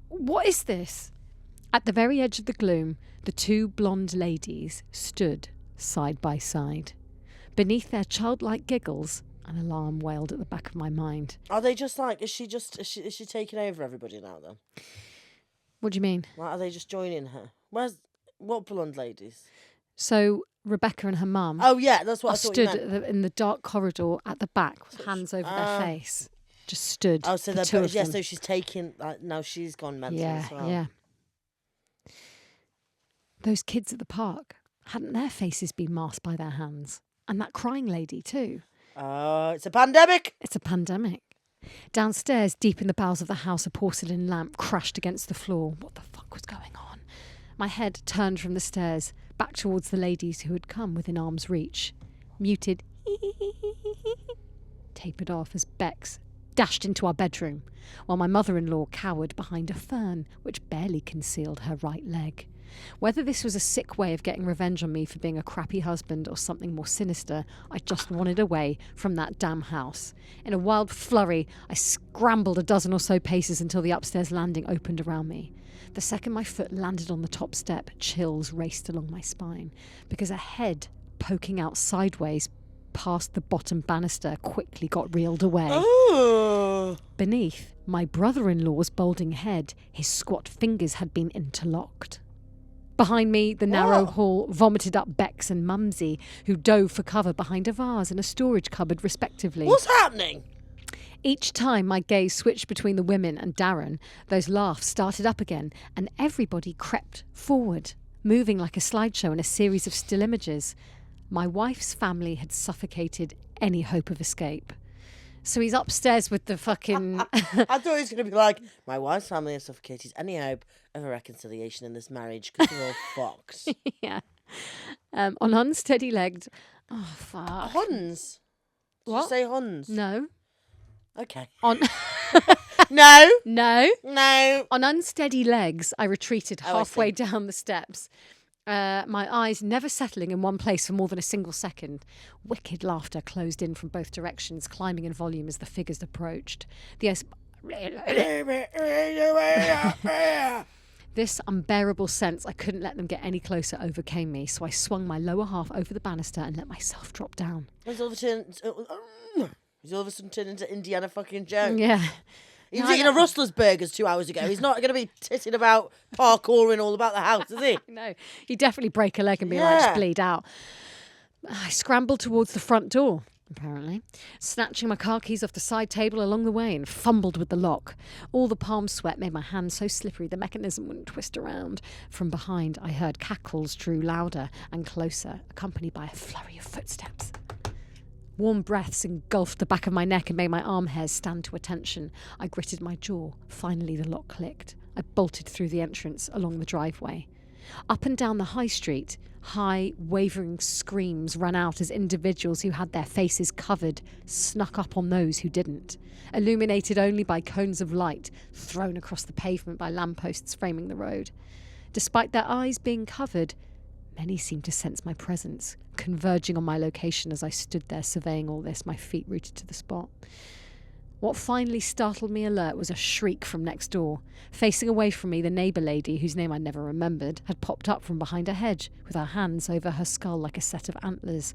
What is this? At the very edge of the gloom, the two blonde ladies stood side by side. Beneath their childlike giggles, an alarm wailed at the back of my mind. Are they just like, is she taking over everybody now then? What do you mean? Like, are they just joining her? What blonde ladies? So Rebecca and her mum. Oh yeah, that's what I thought stood you meant. in the dark corridor at the back, with hands over their face. Just stood. Oh, so the two of them. so she's taking. Now she's gone mental as well. Yeah. Those kids at the park, hadn't their faces been masked by their hands? And that crying lady too. Oh, it's a pandemic. It's a pandemic. Downstairs, deep in the bowels of the house, a porcelain lamp crashed against the floor. What the fuck was going on? My head turned from the stairs, back towards the ladies who had come within arm's reach. Muted, tapered off as Bex dashed into our bedroom, while my mother-in-law cowered behind a fern which barely concealed her right leg. Whether this was a sick way of getting revenge on me for being a crappy husband or something more sinister, I just wanted away from that damn house. In a wild flurry, I scrambled a dozen or so paces until the upstairs landing opened around me. The second my foot landed on the top step, chills raced along my spine, because a head poking out sideways past the bottom banister quickly got reeled away. Oh. Beneath my brother-in-law's balding head, his squat fingers had been interlocked. Behind me, the narrow hall vomited up Bex and Mumsy, who dove for cover behind a vase and a storage cupboard, respectively. What's happening? Each time my gaze switched between the women and Darren, those laughs started up again, and everybody crept forward, moving like a slideshow in a series of still images. My wife's family had suffocated any hope of escape. So he's upstairs with the fucking... I thought he was going to be like, my wife's family has suffocated any hope of a reconciliation in this marriage because we're all fucked. Yeah. On unsteady-legged... Oh, fuck. Huns? Did What? you say Huns? No. Okay. On... No. No. No. On unsteady legs, I retreated Oh, I halfway see. down the steps. My eyes never settling in one place for more than a single second. Wicked laughter closed in from both directions, climbing in volume as the figures approached. This unbearable sense I couldn't let them get any closer overcame me, so I swung my lower half over the banister and let myself drop down. He's all of a sudden turned into Indiana fucking Jones. Yeah. He was eating a Rustler's burgers 2 hours ago. He's not going to be titting about parkouring all about the house, is he? No, he'd definitely break a leg and be like, just bleed out. I scrambled towards the front door, apparently, snatching my car keys off the side table along the way and fumbled with the lock. All the palm sweat made my hands so slippery the mechanism wouldn't twist around. From behind, I heard cackles drew louder and closer, accompanied by a flurry of footsteps. Warm breaths engulfed the back of my neck and made my arm hairs stand to attention. I gritted my jaw. Finally, the lock clicked. I bolted through the entrance along the driveway. Up and down the high street, high, wavering screams ran out as individuals who had their faces covered snuck up on those who didn't, illuminated only by cones of light thrown across the pavement by lampposts framing the road. Despite their eyes being covered, Many seemed to sense my presence, converging on my location as I stood there surveying all this, my feet rooted to the spot. What finally startled me alert was a shriek from next door. Facing away from me, the neighbour lady, whose name I never remembered, had popped up from behind a hedge, with her hands over her skull like a set of antlers.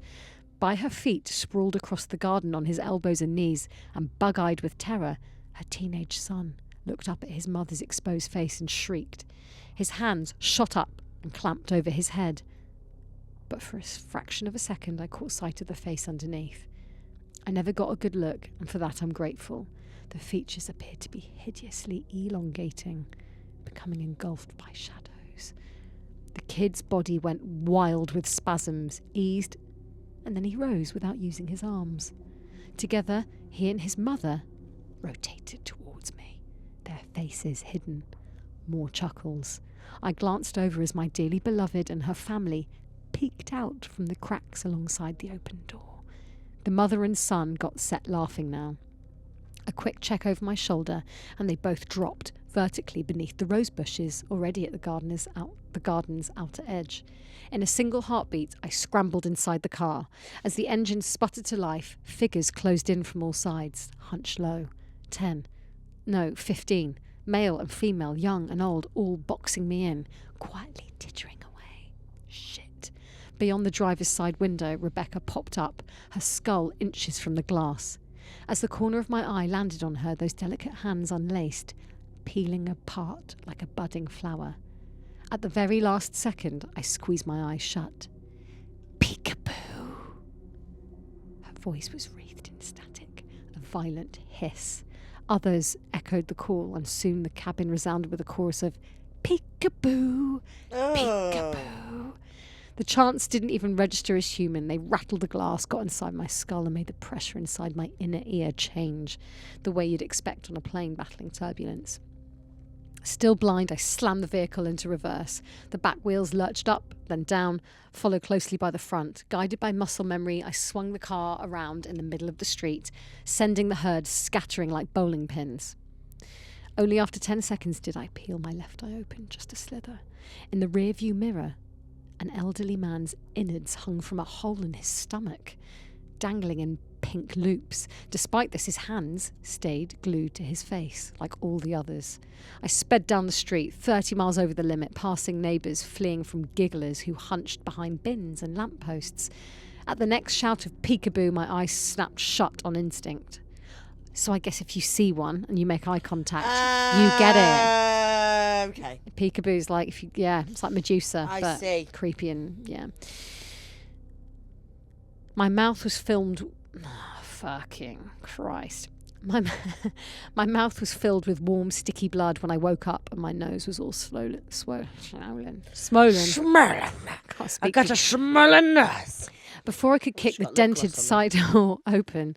By her feet, sprawled across the garden on his elbows and knees, and bug-eyed with terror, her teenage son looked up at his mother's exposed face and shrieked. His hands shot up and clamped over his head. But for a fraction of a second, I caught sight of the face underneath. I never got a good look, and for that I'm grateful. The features appeared to be hideously elongating, becoming engulfed by shadows. The kid's body went wild with spasms, eased, and then he rose without using his arms. Together, he and his mother rotated towards me, their faces hidden. More chuckles. I glanced over as my dearly beloved and her family peeked out from the cracks alongside the open door. The mother and son got set laughing now. A quick check over my shoulder, and they both dropped vertically beneath the rose bushes already at the garden's outer edge. In a single heartbeat, I scrambled inside the car. As the engine sputtered to life, figures closed in from all sides, hunched low. 15, male and female, young and old, all boxing me in, quietly tittering away. Shit. Beyond the driver's side window, Rebecca popped up, her skull inches from the glass. As the corner of my eye landed on her, those delicate hands unlaced, peeling apart like a budding flower. At the very last second, I squeezed my eyes shut. Peekaboo! Her voice was wreathed in static, a violent hiss. Others echoed the call, and soon the cabin resounded with a chorus of peekaboo, peekaboo. The chants didn't even register as human. They rattled the glass, got inside my skull, and made the pressure inside my inner ear change, the way you'd expect on a plane battling turbulence. Still blind, I slammed the vehicle into reverse. The back wheels lurched up, then down, followed closely by the front. Guided by muscle memory, I swung the car around in the middle of the street, sending the herd scattering like bowling pins. Only after 10 seconds did I peel my left eye open, just a slither. In the rear-view mirror, an elderly man's innards hung from a hole in his stomach, dangling in pink loops. Despite this, his hands stayed glued to his face, like all the others. I sped down the street, 30 miles over the limit, passing neighbours fleeing from gigglers who hunched behind bins and lampposts. At the next shout of peekaboo, my eyes snapped shut on instinct. So I guess if you see one and you make eye contact, you get it. Okay. Peekaboo's like, it's like Medusa, I see. Creepy and, My mouth was filled... Oh, fucking Christ. My mouth was filled with warm, sticky blood when I woke up, and my nose was all swollen. I got a swollen nose. Before I could kick the dented side door open,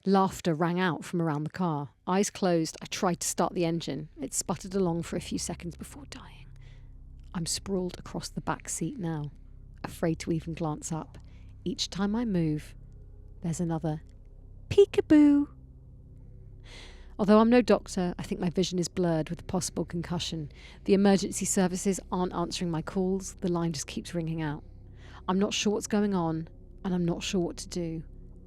laughter rang out from around the car. Eyes closed, I tried to start the engine. It sputtered along for a few seconds before dying. I'm sprawled across the back seat now, afraid to even glance up. Each time I move, there's another peekaboo. Although I'm no doctor, I think my vision is blurred with a possible concussion. The emergency services aren't answering my calls. The line just keeps ringing out. I'm not sure what's going on, and I'm not sure what to do,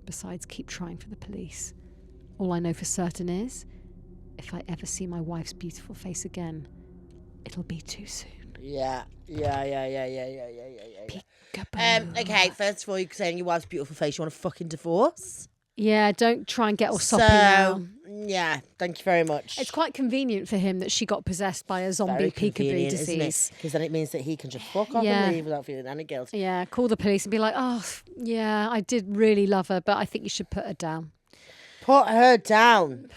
besides keep trying for the police. All I know for certain is, if I ever see my wife's beautiful face again, it'll be too soon. Yeah. Peekaboo. Okay, first of all, you're saying your wife's beautiful face. You want a fucking divorce? Yeah, don't try and get all soppy now. Yeah, thank you very much. It's quite convenient for him that she got possessed by a zombie peekaboo disease. Because then it means that he can just fuck off and leave without feeling any guilt. Yeah, call the police and be like, oh, yeah, I did really love her, but I think you should put her down. Put her down.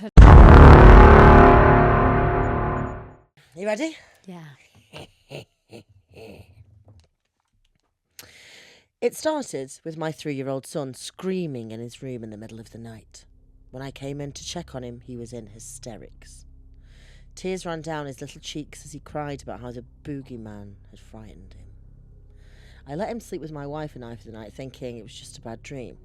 You ready? Yeah. It started with my 3-year-old son screaming in his room in the middle of the night. When I came in to check on him, he was in hysterics. Tears ran down his little cheeks as he cried about how the boogeyman had frightened him. I let him sleep with my wife and I for the night, thinking it was just a bad dream.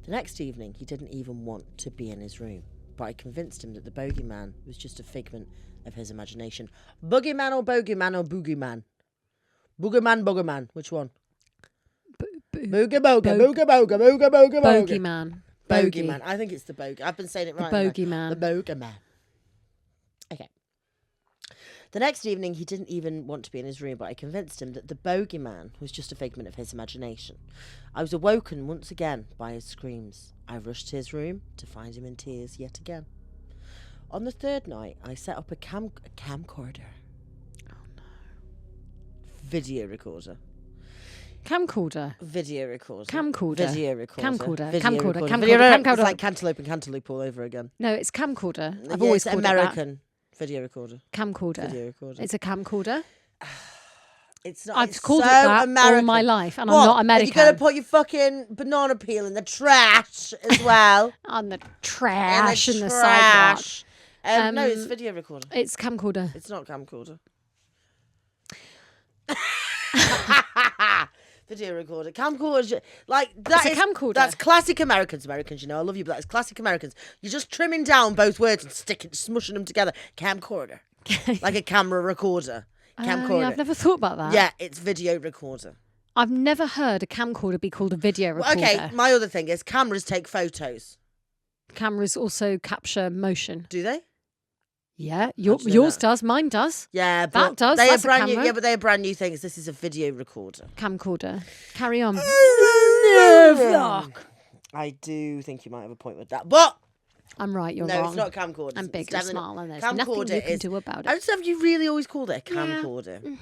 The next evening, he didn't even want to be in his room, but I convinced him that the bogeyman was just a figment of his imagination. Boogeyman or bogeyman or boogeyman? Boogerman, which one? Booga boga, booga boga, booga boga, boga. Bogeyman. Bogeyman. I think it's the bogey. I've been saying it right. Bogeyman. The bogeyman. Okay. The next evening, he didn't even want to be in his room, but I convinced him that the bogeyman was just a figment of his imagination. I was awoken once again by his screams. I rushed to his room to find him in tears yet again. On the third night, I set up a camcorder. Oh no. Video recorder. Camcorder. Video recorder. Camcorder. Video recorder. Camcorder. Video Camcorder. recorder. Camcorder. Video Camcorder. It's like cantaloupe and cantaloupe all over again. No, it's camcorder. I've Yeah, always it's called American. it that. Video recorder. Camcorder. Video recorder. It's a camcorder. It's not. I've it's called so it that American. all my life, and What? I'm not American. You're gonna put your fucking banana peel in the trash as well. On the trash in the trash. sidewalk. No, it's video recorder. It's camcorder. It's not camcorder. Video recorder. Camcorder. Like that It's a camcorder. That's classic Americans. Americans, you know, I love you, but that's classic Americans. You're just trimming down both words and smushing them together. Camcorder. Like a camera recorder. Camcorder. Yeah, I've never thought about that. Yeah, it's video recorder. I've never heard a camcorder be called a video recorder. Okay, my other thing is cameras take photos. Cameras also capture motion. Do they? Yeah, did you know yours that? does, mine does. Yeah, That but does, They that's are a brand new. camera. Yeah, but they are brand new things. This is a video recorder. Camcorder. Carry on. I do think you might have a point with that, but I'm right, you're no, wrong. it's not camcorder. I'm big and small, and there's nothing you can do about I it. just have you really always called it a camcorder.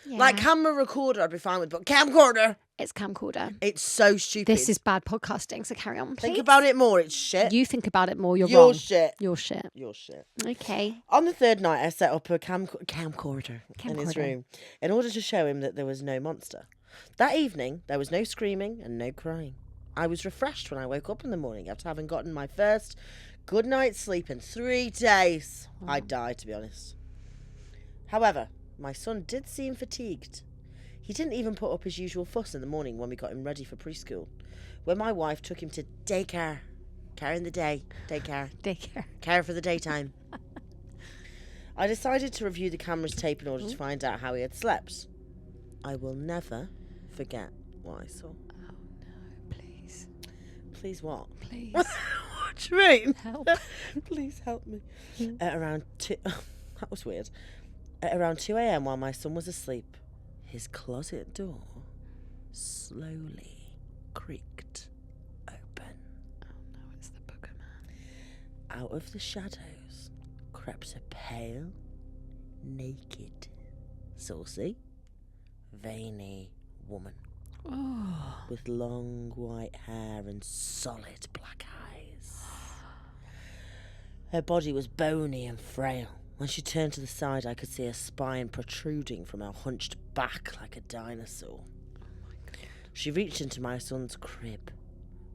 Yeah. Like camera recorder, I'd be fine with, but camcorder, It's camcorder. it's so stupid. This is bad podcasting, so carry on, please. Think about it more. It's shit. You think about it more, you're Your wrong. shit. You're shit. Your shit. Okay. On the third night, I set up a camcorder in his Camcorder. room in order to show him that there was no monster. That evening, there was no screaming and no crying. I was refreshed when I woke up in the morning after having gotten my first good night's sleep in 3 days. I'd die, to be honest. However, my son did seem fatigued. He didn't even put up his usual fuss in the morning when we got him ready for preschool. When my wife took him to daycare. Care in the day. Daycare. Daycare. Care for the daytime. I decided to review the camera's tape in order to find out how he had slept. I will never forget what I saw. Oh no, please. Please what? Please. What do you mean? Help. Please help me. At around 2... that was weird. At around 2 a.m. while my son was asleep, his closet door slowly creaked open. Oh no, it's the boogerman. Out of the shadows crept a pale, naked, saucy, veiny woman Oh. with long white hair and solid black eyes. Her body was bony and frail. When she turned to the side, I could see her spine protruding from her hunched back like a dinosaur. Oh my God. She reached into my son's crib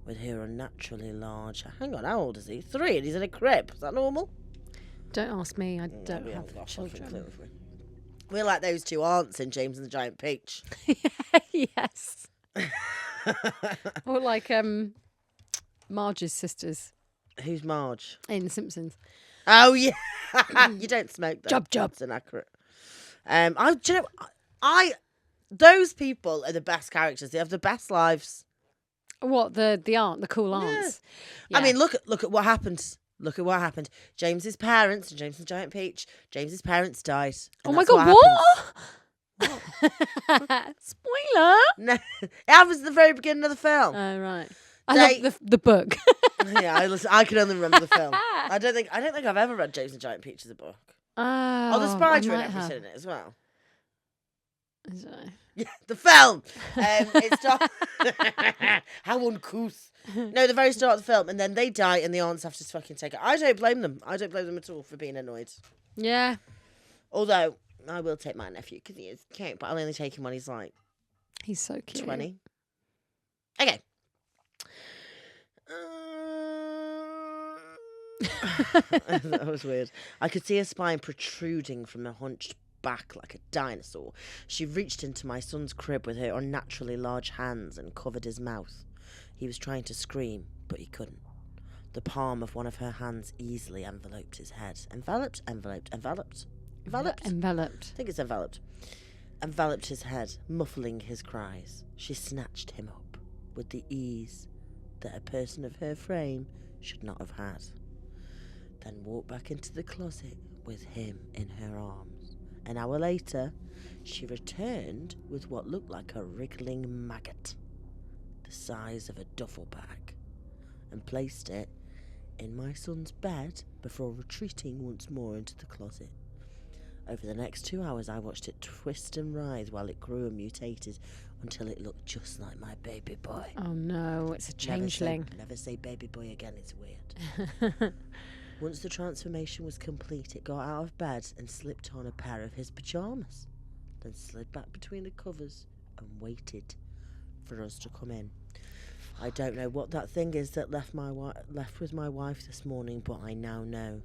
with her unnaturally large... Hang on, how old is he? 3 and he's in a crib. Is that normal? Don't ask me, I don't we have haven't got a fucking children. clue, have we? We're like those two aunts in James and the Giant Peach. Yes. Or like Marge's sisters Who's Marge? in The Simpsons. Oh, yeah. You don't smoke, though. Job. That's inaccurate. Do you know, those people are the best characters. They have the best lives. What, the aunt, the cool aunts? I mean, look at what happened. Look at what happened. James's parents, and James and the Giant Peach, James's parents died. Oh and my that's God, what? Spoiler. No, it happens at the very beginning of the film. Oh, right. I love the book. Yeah, I can only remember the film. I don't think I've ever read James and the Giant Peach as a book. Oh, The spider and I might have. everything in it as well. Is it? Yeah, the film. It's how uncouth. No, the very start of the film, and then they die, and the aunts have to fucking take it. I don't blame them. I don't blame them at all for being annoyed. Yeah. Although I will take my nephew because he is cute, but I'll only take him when he's like He's so cute. 20. Okay. That was weird. I could see her spine protruding from her hunched back like a dinosaur. She reached into my son's crib with her unnaturally large hands and covered his mouth. He was trying to scream, but he couldn't. The palm of one of her hands easily enveloped his head. Enveloped. Enveloped. I think it's enveloped. enveloped his head, muffling his cries. She snatched him up with the ease that a person of her frame should not have had, then walked back into the closet with him in her arms. An hour later, she returned with what looked like a wriggling maggot, the size of a duffel bag, and placed it in my son's bed before retreating once more into the closet. Over the next 2 hours, I watched it twist and writhe while it grew and mutated until it looked just like my baby boy. Oh no, it's a changeling. Never say baby boy again, it's weird. Once the transformation was complete, it got out of bed and slipped on a pair of his pyjamas, then slid back between the covers and waited for us to come in. I don't know what that thing is that left with my wife this morning, but I now know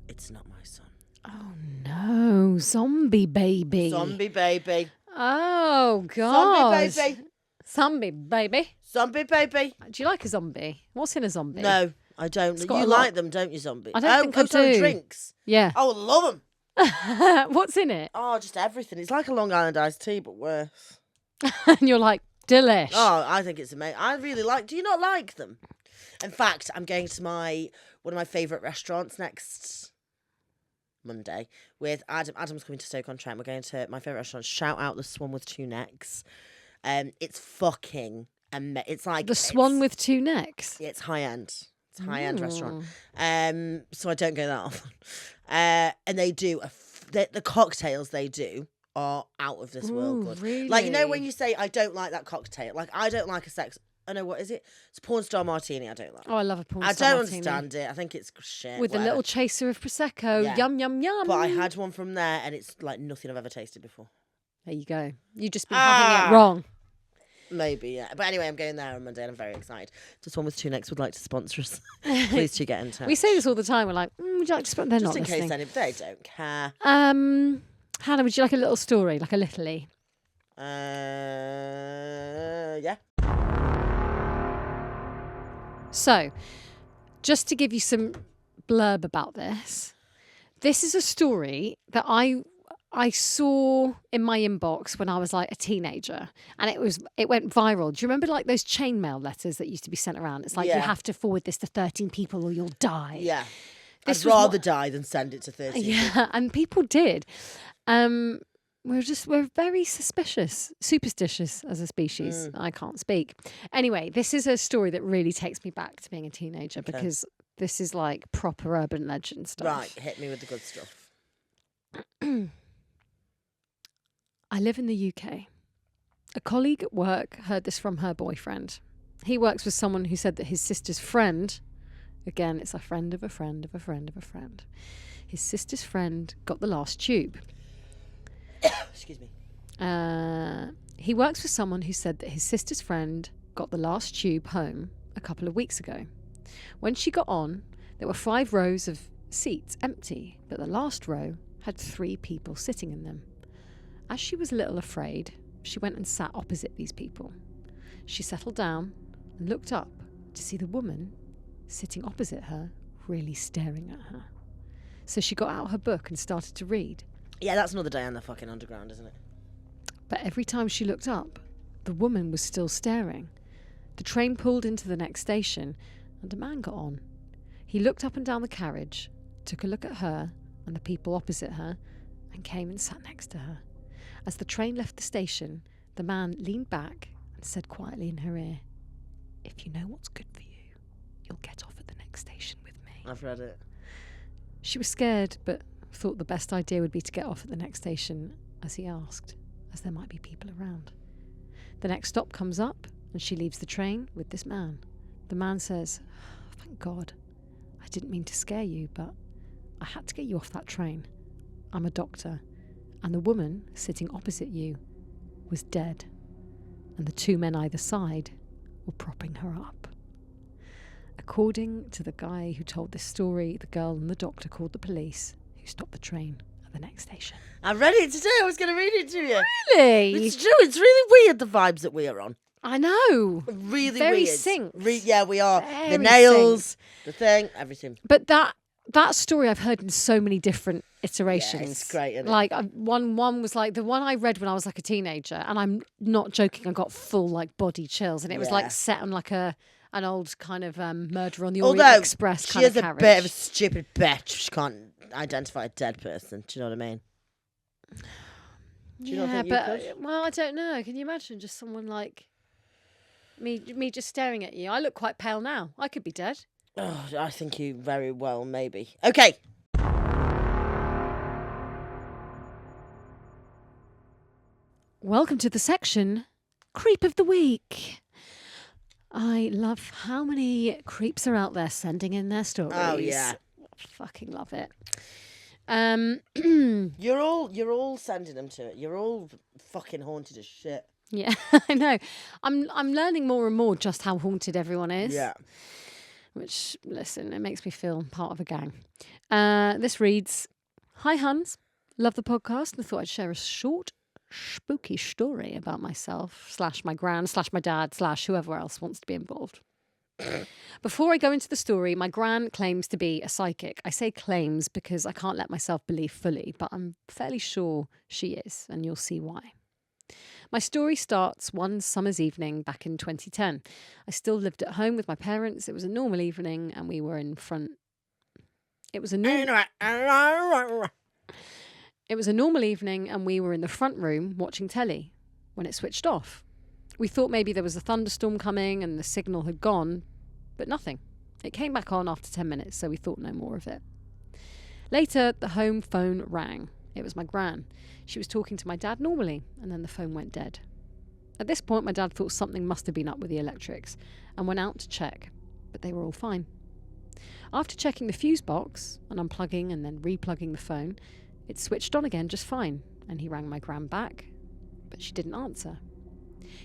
it's not my son. Oh no, zombie baby. Zombie baby. Oh God. Zombie baby. Zombie baby. Zombie baby. Do you like a zombie? What's in a zombie? No, I don't. You like them, don't you, zombie? I don't think I sorry, do. Drinks. Yeah. Oh, love them. What's in it? Oh, just everything. It's like a Long Island iced tea, but worse. And you're like, delish. Oh, I think it's amazing. I really like. Do you not like them? In fact, I'm going to one of my favourite restaurants next Monday with Adam. Adam's coming to Stoke-on-Trent. We're going to my favourite restaurant. Shout out the Swan with Two Necks. It's fucking it's like the Swan with Two Necks. It's high end. It's a high end restaurant. So I don't go that often. And they do the cocktails they do are out of this world good. Really? Like, you know when you say I don't like that cocktail, like I don't like I know, what is it? It's a porn star martini I don't like. Oh, I love a porn I star don't martini. understand it. I think it's shit. With a little chaser of Prosecco. Yeah. Yum, yum, yum. But I had one from there and it's like nothing I've ever tasted before. There you go. You've just been having it wrong. Maybe, yeah. But anyway, I'm going there on Monday and I'm very excited. Just One with Two Necks would like to sponsor us. Please do get in touch. We say this all the time. We're like, would you like to sponsor? They're just not in listening. case they don't care. Hannah, would you like a little story, like a littly? Yeah. So, just to give you some blurb about this, this is a story that I saw in my inbox when I was like a teenager, and it went viral. Do you remember like those chainmail letters that used to be sent around? It's like you have to forward this to 13 people or you'll die. Yeah. I'd rather die than send it to 13 people. Yeah, and people did. We're very superstitious as a species. I can't speak. Anyway, this is a story that really takes me back to being a teenager because this is like proper urban legend stuff. Right, hit me with the good stuff. I live in the UK. A colleague at work heard this from her boyfriend. He works with someone who said that his sister's friend, again, it's a friend of a friend of a friend of a friend. His sister's friend got the last tube. Excuse me. He works with someone who said that his sister's friend got the last tube home a couple of weeks ago. When she got on, there were 5 rows of seats empty, but the last row had 3 people sitting in them. As she was a little afraid, she went and sat opposite these people. She settled down and looked up to see the woman sitting opposite her, really staring at her. So she got out her book and started to read. Yeah, that's another day on the fucking underground, isn't it? But every time she looked up, the woman was still staring. The train pulled into the next station and a man got on. He looked up and down the carriage, took a look at her and the people opposite her, and came and sat next to her. As the train left the station, the man leaned back and said quietly in her ear, "If you know what's good for you, you'll get off at the next station with me." I've read it. She was scared, but thought the best idea would be to get off at the next station, as he asked, as there might be people around. The next stop comes up, and she leaves the train with this man. The man says, "Thank God. I didn't mean to scare you, but I had to get you off that train. I'm a doctor. And the woman sitting opposite you was dead, and the 2 men either side were propping her up." According to the guy who told this story, the girl and the doctor called the police, who stopped the train at the next station. I read it today. I was going to read it to you. Really? It's true. It's really weird, the vibes that we are on. I know. Really Very weird. synced. Yeah, we are. Very the nails, the thing, everything. But that that story I've heard in so many different iterations. Yeah, it's great, isn't it? Like one was like the one I read when I was like a teenager, and I'm not joking. I got full like body chills, and it was like set on like an old kind of Murder on the Orient Express kind of carriage. She is a bit of a stupid bitch. She can't identify a dead person. Do you know what I mean? Do you not think you could? Well, I don't know. Can you imagine just someone like me just staring at you? I look quite pale now. I could be dead. Oh, I think you very well, maybe. Okay. Welcome to the section, Creep of the Week. I love how many creeps are out there sending in their stories. Oh, yeah. I fucking love it. You're all sending them to it. You're all fucking haunted as shit. Yeah, I know. I'm learning more and more just how haunted everyone is. Yeah. Which, listen, it makes me feel part of a gang. This reads, "Hi Huns, love the podcast and thought I'd share a short, spooky story about myself / my gran / my dad / whoever else wants to be involved. Before I go into the story, my gran claims to be a psychic. I say claims because I can't let myself believe fully, but I'm fairly sure she is, and you'll see why. My story starts one summer's evening back in 2010. I still lived at home with my parents. It was a normal evening, and we were in front. It was a normal evening, and we were in the front room watching telly when it switched off. We thought maybe there was a thunderstorm coming and the signal had gone, but nothing. It came back on after 10 minutes, so we thought no more of it. Later, the home phone rang. It was my gran. She was talking to my dad normally, and then the phone went dead. At this point, my dad thought something must have been up with the electrics and went out to check, but they were all fine. After checking the fuse box and unplugging and then replugging the phone, it switched on again just fine, and he rang my gran back, but she didn't answer.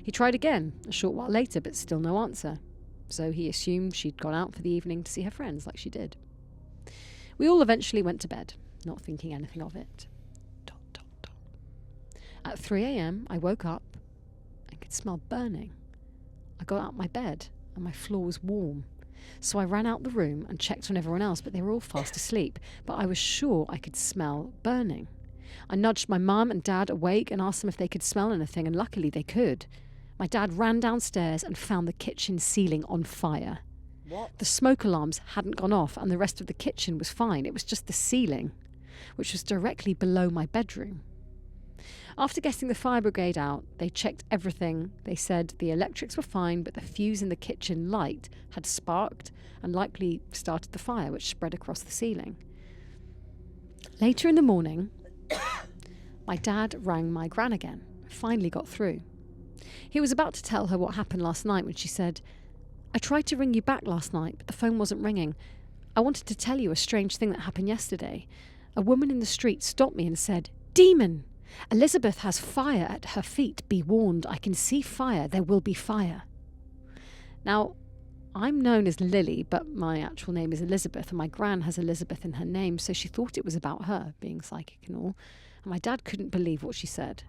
He tried again a short while later, but still no answer, so he assumed she'd gone out for the evening to see her friends like she did. We all eventually went to bed, not thinking anything of it. ... At 3 a.m, I woke up and could smell burning. I got out of my bed and my floor was warm. So I ran out the room and checked on everyone else, but they were all fast asleep. But I was sure I could smell burning. I nudged my mum and dad awake and asked them if they could smell anything, and luckily they could. My dad ran downstairs and found the kitchen ceiling on fire. What? The smoke alarms hadn't gone off and the rest of the kitchen was fine. It was just the ceiling, which was directly below my bedroom. After getting the fire brigade out, they checked everything. They said the electrics were fine, but the fuse in the kitchen light had sparked and likely started the fire, which spread across the ceiling. Later in the morning, my dad rang my gran again, finally got through. He was about to tell her what happened last night when she said, "I tried to ring you back last night, but the phone wasn't ringing. I wanted to tell you a strange thing that happened yesterday. A woman in the street stopped me and said, 'Demon! Elizabeth has fire at her feet. Be warned, I can see fire. There will be fire.'" Now, I'm known as Lily, but my actual name is Elizabeth, and my gran has Elizabeth in her name, so she thought it was about her, being psychic and all. And my dad couldn't believe what she said.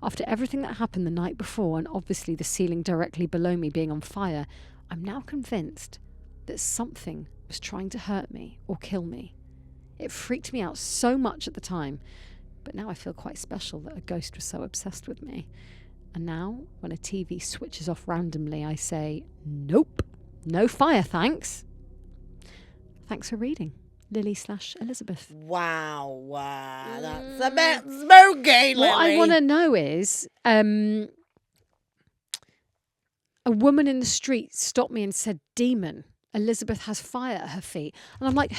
After everything that happened the night before, and obviously the ceiling directly below me being on fire, I'm now convinced that something was trying to hurt me or kill me. It freaked me out so much at the time, but now I feel quite special that a ghost was so obsessed with me. And now, when a TV switches off randomly, I say, "Nope, no fire, thanks." Thanks for reading. Lily/Elizabeth. Wow, that's a bit spooky, Lily. What I want to know is, a woman in the street stopped me and said, "Demon, Elizabeth has fire at her feet." And I'm like,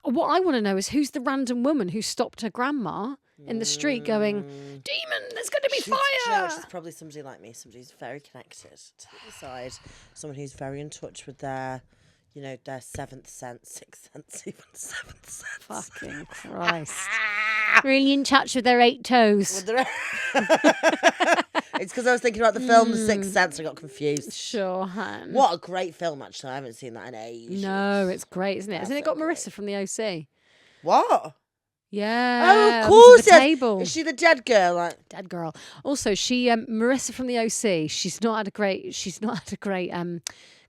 what I want to know is who's the random woman who stopped her grandma in the street going, "Demon, there's going to be fire." She's probably somebody like me, somebody who's very connected to the side, someone who's very in touch with their, their seventh sense, sixth sense, even seventh sense. Fucking Christ. Really in touch with their 8 toes. It's because I was thinking about the film The Sixth Sense. I got confused. Sure, hun. What a great film, actually. I haven't seen that in ages. No, it's great, isn't it? Hasn't it got Marissa from the OC? What? Yeah. Oh, of course. The table. Is she the dead girl? Dead girl. Also, she Marissa from the OC. She's not had a great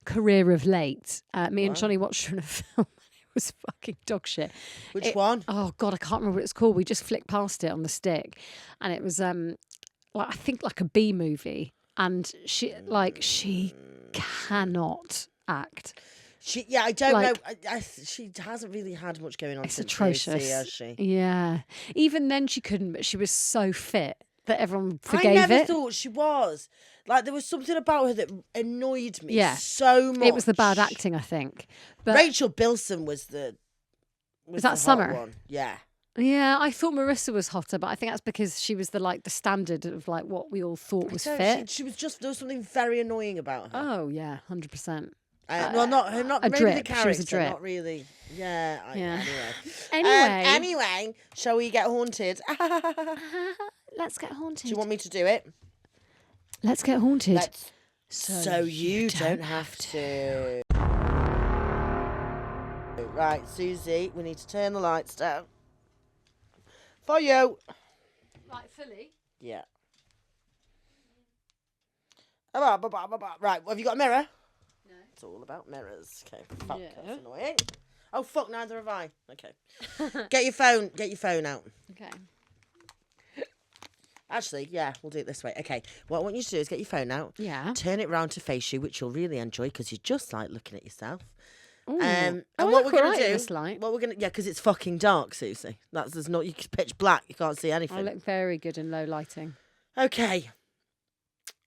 career of late. Me and Johnny watched her in a film. was fucking dog shit. Which one? Oh God, I can't remember what it's called. We just flicked past it on the stick, and it was like I think like a B movie, and she cannot act. I don't Like, know. She hasn't really had much going on It's since atrocious. Lucy, has she? Yeah. Even then she couldn't, but she was so fit that everyone forgave I never it. thought she was. Like, there was something about her that annoyed me Yeah. so much. It was the bad acting, I think. But Rachel Bilson was the Was that hot Summer? one. Yeah. yeah, I thought Marissa was hotter, but I think that's because she was the standard of like what we all thought was fit. She was just, there was something very annoying about her. Oh yeah, 100%. Well, not a maybe drip. the character, She was a drip. not really. Yeah. Yeah. Anyway. Anyway. Anyway, shall we get haunted? Let's get haunted. Do you want me to do it? Let's get haunted. So you don't have to. Right, Susie, we need to turn the lights down. For you. Like fully? Yeah. Right, have you got a mirror? No. It's all about mirrors. Okay, fuck, Yeah. that's annoying. Oh, fuck, neither have I. Okay. Get your phone out. Okay. Actually, yeah, we'll do it this way. Okay, what I want you to do is get your phone out. Yeah. Turn it round to face you, which you'll really enjoy because you just like looking at yourself. Ooh. And I what look we're all gonna right in do? this light. What we're gonna? Yeah, because it's fucking dark, Susie. There's not. You pitch black. You can't see anything. I look very good in low lighting. Okay.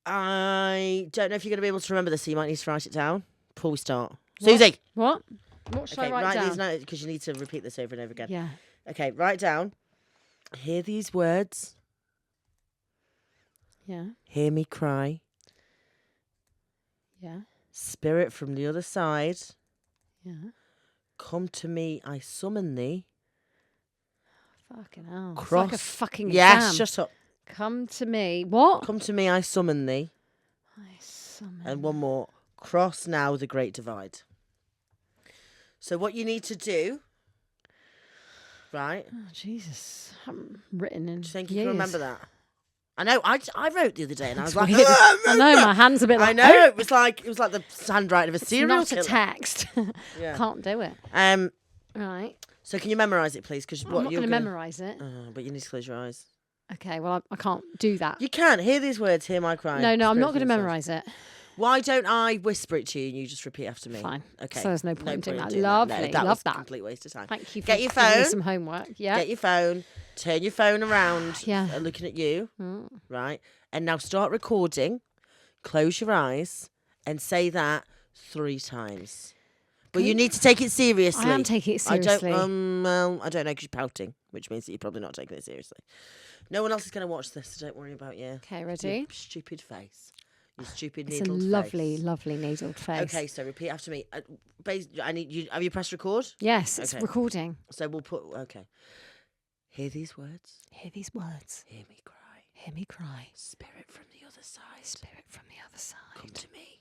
I don't know if you're gonna be able to remember this, so you might need to write it down before we start. What? Susie. What? What should I write down? These notes because you need to repeat this over and over again. Yeah. Okay, write down. Hear these words. Yeah. Hear me cry. Yeah. Spirit from the other side. Yeah. Come to me, I summon thee. Fucking hell. Cross. It's like a fucking Yes, exam. shut up. Come to me. What? Come to me, I summon thee. I summon. And one more. Cross now the great divide. So what you need to do, right? Oh, Jesus. I haven't written in Do you think years. you can remember that? I know. I wrote the other day, and I was That's like, weird. I know my hand's a bit like. I know. It was like the handwriting of a It's serial not killer. a text. Yeah. Can't do it. Right. So can you memorise it, please? Because I'm not going to memorise it. But you need to close your eyes. Okay. Well, I can't do that. You can hear these words. Hear my cry. No, I'm Spirit not from going to the side. memorise it. Why don't I whisper it to you and you just repeat after me? Fine. Okay. So there's no point in doing that. No, Lovely. that Love was that. a complete waste of time. Thank you for Get your giving me phone. some homework. Yeah. Get your phone. Turn your phone around. Yeah. And looking at you. Mm. Right. And now start recording. Close your eyes and say that 3 times. But you need to take it seriously. I am taking it seriously. I don't know because you're pouting, which means that you're probably not taking it seriously. No one else is going to watch this, so don't worry about you. Okay, ready? Your stupid face. Your stupid It's a needled lovely, face. lovely needled face. Okay, so repeat after me. I need you. Have you pressed record? Yes, it's Okay. recording. So we'll put. Okay. Hear these words. Hear these words. Hear me cry. Hear me cry. Spirit from the other side. Spirit from the other side. Come to me.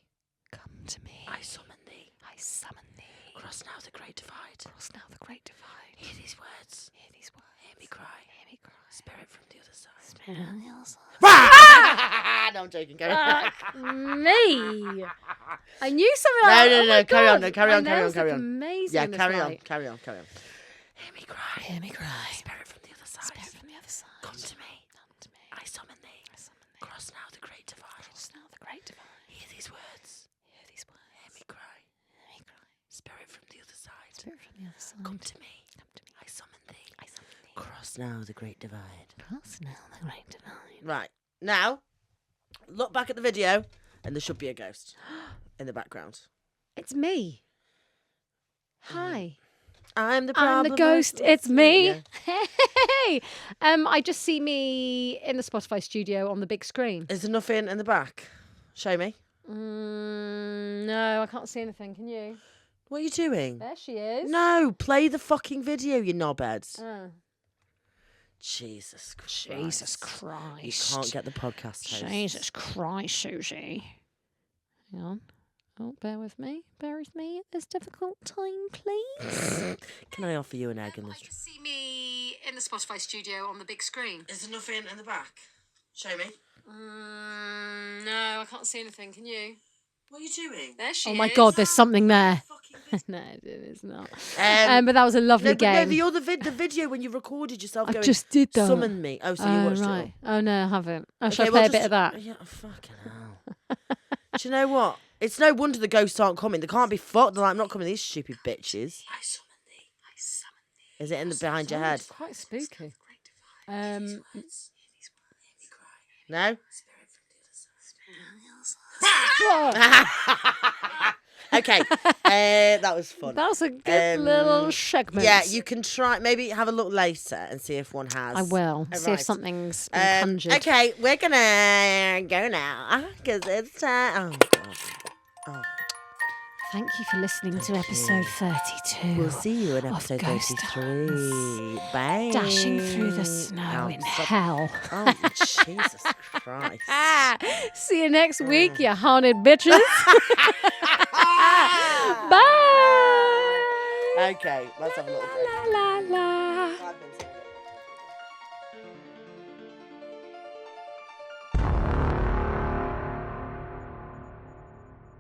Come to me. I summon thee. I summon thee. Cross now the great divide. Cross now the great divide. Hear these words. Hear these words. Hear me cry. Hear me cry. Spirit from the other side. Spirit from the other side. No, I'm joking. Carry on. Me. I knew something like that. No. Carry on. No, carry My on. nails look amazing. Yeah, in this carry on. light. Carry on. Hear me cry. Hear me cry. Spirit from the other side. Spirit from the other side. Come to me. Come to me. I summon thee. I summon thee. Cross now the great divide. Cross now the great divide. Hear these words. Hear these words. Hear me cry. Hear me cry. Spirit from the other side. Spirit from the other side. Come to me. Come to me. I summon thee. I summon thee. Cross now the great divide. Cross now the great divide. Right. Now, look back at the video and there should be a ghost in the background. It's me. Hi. I'm the I'm problem. the ghost. It's me. Yeah. Hey. I just see me in the Spotify studio on the big screen. Is there nothing in the back? Show me. No, I can't see anything. Can you? What are you doing? There she is. No, play the fucking video, you knobheads. Oh. Jesus Christ. Jesus Christ. You can't get the podcast host. Jesus Christ, Suzie. Hang on. Oh, bear with me. Bear with me at this difficult time, please. Can I offer you an egg in this? just see me in the Spotify studio on the big screen. Is there nothing in the back? Show me. No, I can't see anything. Can you? What are you doing? There she Oh is. my God, there's something there. No, it is not. But that was a lovely game. No, the video when you recorded yourself I going, just did that. Summon me. Oh, so you watched it all. Right. Oh, no, I haven't. Oh, Okay, shall I well, play a bit of that? Yeah, fucking hell. Do you know what? It's no wonder the ghosts aren't coming. They can't be fucked. They're like, I'm not coming, these stupid bitches. I summon thee. I summon thee. Is it in the behind your Oh, head? it's quite spooky. No? Whoa. Okay, that was fun. That was a good little segment. Yeah, you can try, maybe have a look later and see if one has. I will. See if right. something's been conjured. Okay, we're gonna go now because it's time. Oh, God. Oh. Thank you for listening to episode 32. We'll see you in episode Ghost 33. Bye. Dashing through the snow in hell. Oh, Jesus Christ. See you next week, you haunted bitches. Bye. Okay, let's have a little break. La la la. 5 minutes.